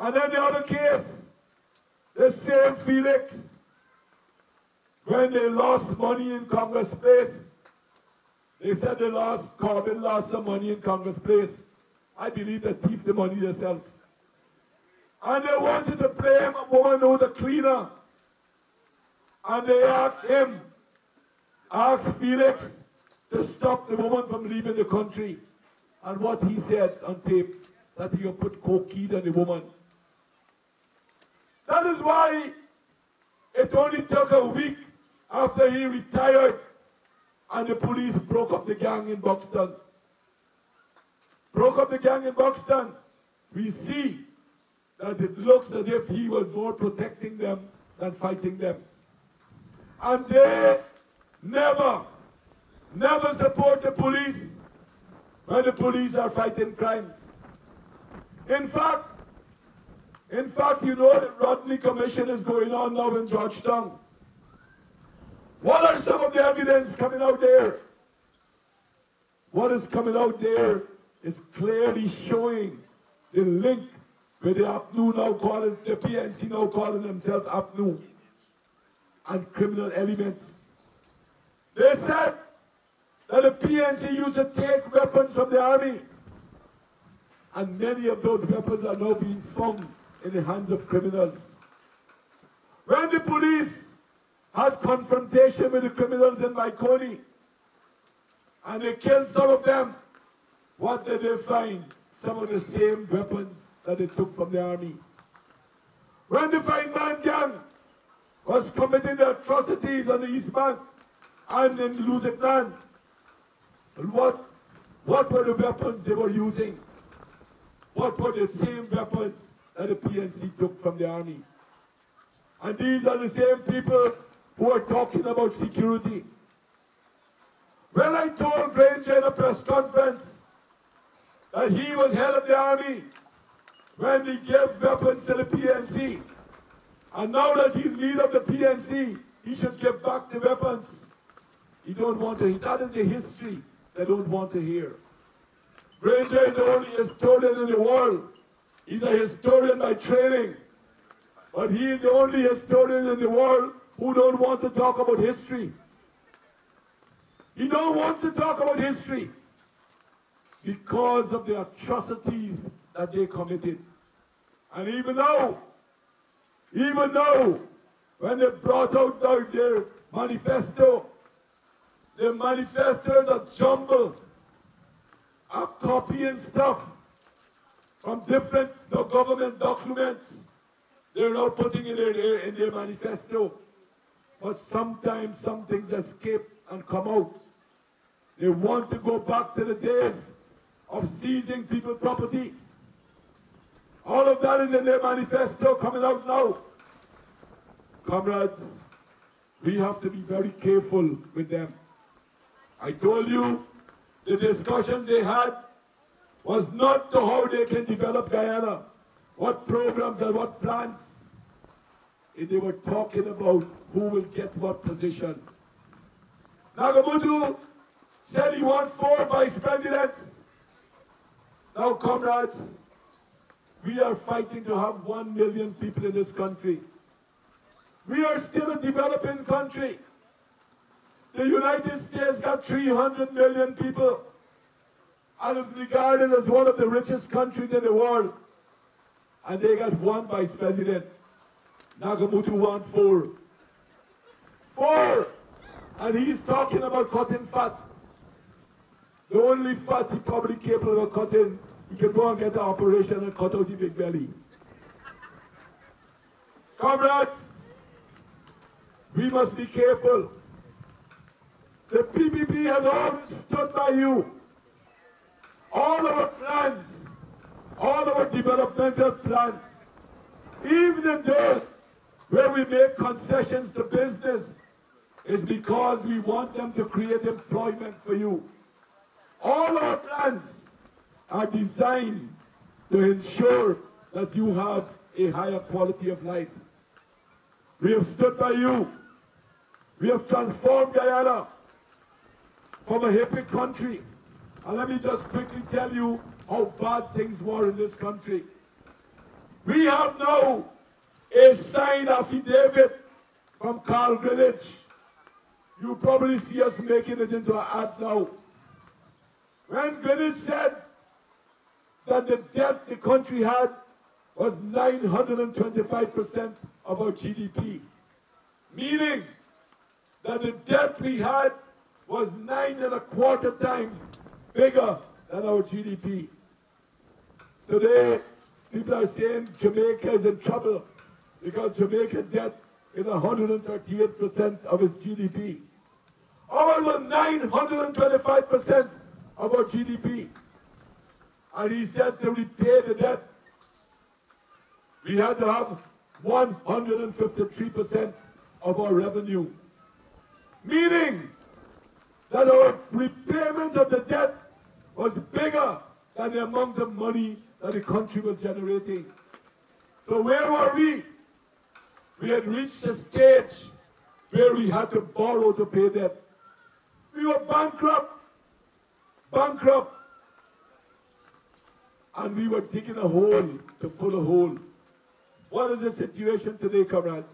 And then the other case, the same Felix, when they lost money in Congress Place, they said Corbyn lost some money in Congress Place. I believe they thieved the money themselves. And they wanted to blame a woman who was a cleaner. And they asked Felix to stop the woman from leaving the country. and what he said on tape, that he will put cocaine on the woman. That is why it only took a week after he retired and the police broke up the gang in Buxton. Broke up the gang in Buxton. We see that it looks as if he was more protecting them than fighting them. And they never support the police when the police are fighting crimes. In fact, you know the Rodney Commission is going on now in Georgetown. What are some of the evidence coming out there? What is coming out there is clearly showing the link with the APNU now calling, the PNC now calling themselves APNU, and criminal elements. They said that the PNC used to take weapons from the army, and many of those weapons are now being found in the hands of criminals. When the police had confrontation with the criminals in Maikoni, and they killed some of them, what did they find? Some of the same weapons that they took from the army. When the Fine Man gang was committing the atrocities on the East Bank and in Lusitania, what were the weapons they were using? What were the same weapons that the PNC took from the army? And these are the same people who are talking about security. When I told Granger in a press conference that he was head of the army when he gave weapons to the PNC, and now that he's leader of the PNC, he should give back the weapons. He don't want to hear. That is the history they don't want to hear. Granger is the only historian in the world. He's a historian by training. But he is the only historian in the world who don't want to talk about history. He don't want to talk about history because of the atrocities that they committed. And even now, when they brought out their manifesto, the manifesto is a jumble of copying stuff from different government documents. They're now putting in their manifesto. But sometimes some things escape and come out. They want to go back to the days of seizing people's property. All of that is in their manifesto coming out now. Comrades, we have to be very careful with them. I told you the discussions they had was not to how they can develop Guyana, what programs and what plans. They were talking about who will get what position. Nagamutu said he wants 4 vice presidents. Now, comrades, we are fighting to have 1 million people in this country. We are still a developing country. The United States got 300 million people and is regarded as one of the richest countries in the world. And they got 1 vice president. Nagamutu wants 4. 4! And he's talking about cutting fat. The only fat he's probably capable of cutting, he can go and get an operation and cut out the big belly. Comrades, we must be careful. The PPP has always stood by you. All our plans, all our developmental plans, even in those where we make concessions to business, is because we want them to create employment for you. All our plans are designed to ensure that you have a higher quality of life. We have stood by you. We have transformed Guyana from a hippie country. And let me just quickly tell you how bad things were in this country. We have now a signed affidavit from Carl Greenwich. You probably see us making it into an ad now. When Greenwich said that the debt the country had was 925% of our GDP, meaning that the debt we had was 9.25 times bigger than our GDP. Today, people are saying Jamaica is in trouble because Jamaican debt is 138% of its GDP. Ours was 925% of our GDP. And he said to repay the debt, we had to have 153% of our revenue. Meaning that our repayment of the debt was bigger than the amount of money that the country was generating. So where were we? We had reached a stage where we had to borrow to pay debt. We were bankrupt. And we were digging a hole to fill a hole. What is the situation today, comrades?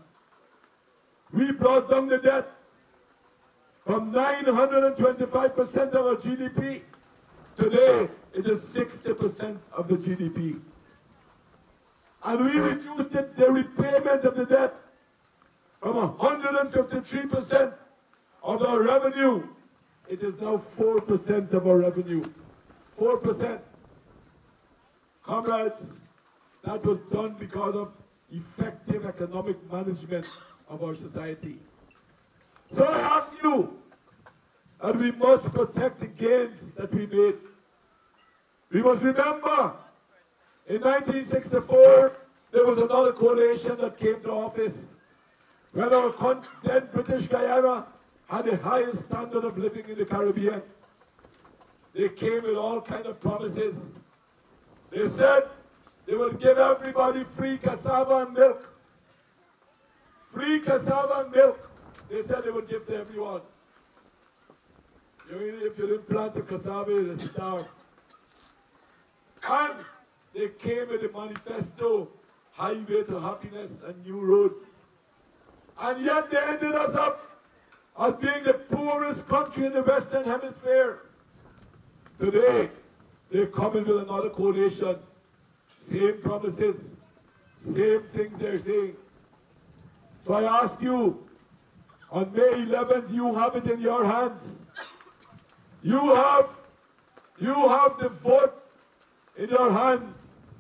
We brought down the debt from 925% of our GDP. Today, it is 60% of the GDP. And we reduced the repayment of the debt from 153% of our revenue. It is now 4% of our revenue. 4%. Comrades, that was done because of effective economic management of our society. So I ask you that we must protect the gains that we made. We must remember, in 1964, there was another coalition that came to office when our then British Guyana had the highest standard of living in the Caribbean. They came with all kinds of promises. They said they would give everybody free cassava and milk. Free cassava and milk. They said they would give to everyone. If you didn't plant a cassava, you'd starve. And they came with a manifesto, Highway to Happiness and New Road. And yet they ended us up as being the poorest country in the Western Hemisphere. Today, they're coming with another coalition. Same promises, same things they're saying. So I ask you, on May 11th, you have it in your hands. You have the vote in your hand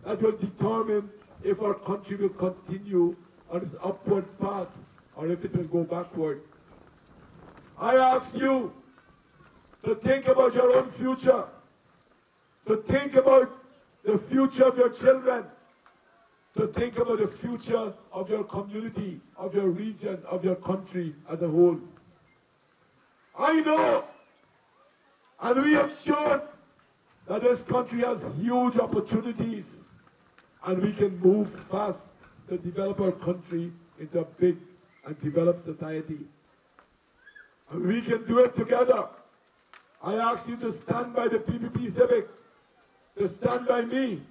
that will determine if our country will continue on its upward path or if it will go backward. I ask you to think about your own future, to think about the future of your children, to think about the future of your community, of your region, of your country as a whole. I know, and we have shown that this country has huge opportunities, and we can move fast to develop our country into a big and developed society. And we can do it together. I ask you to stand by the PPP Civic, to stand by me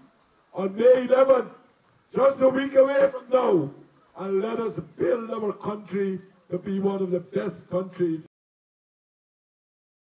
on May 11th, just a week away from now, and let us build our country to be one of the best countries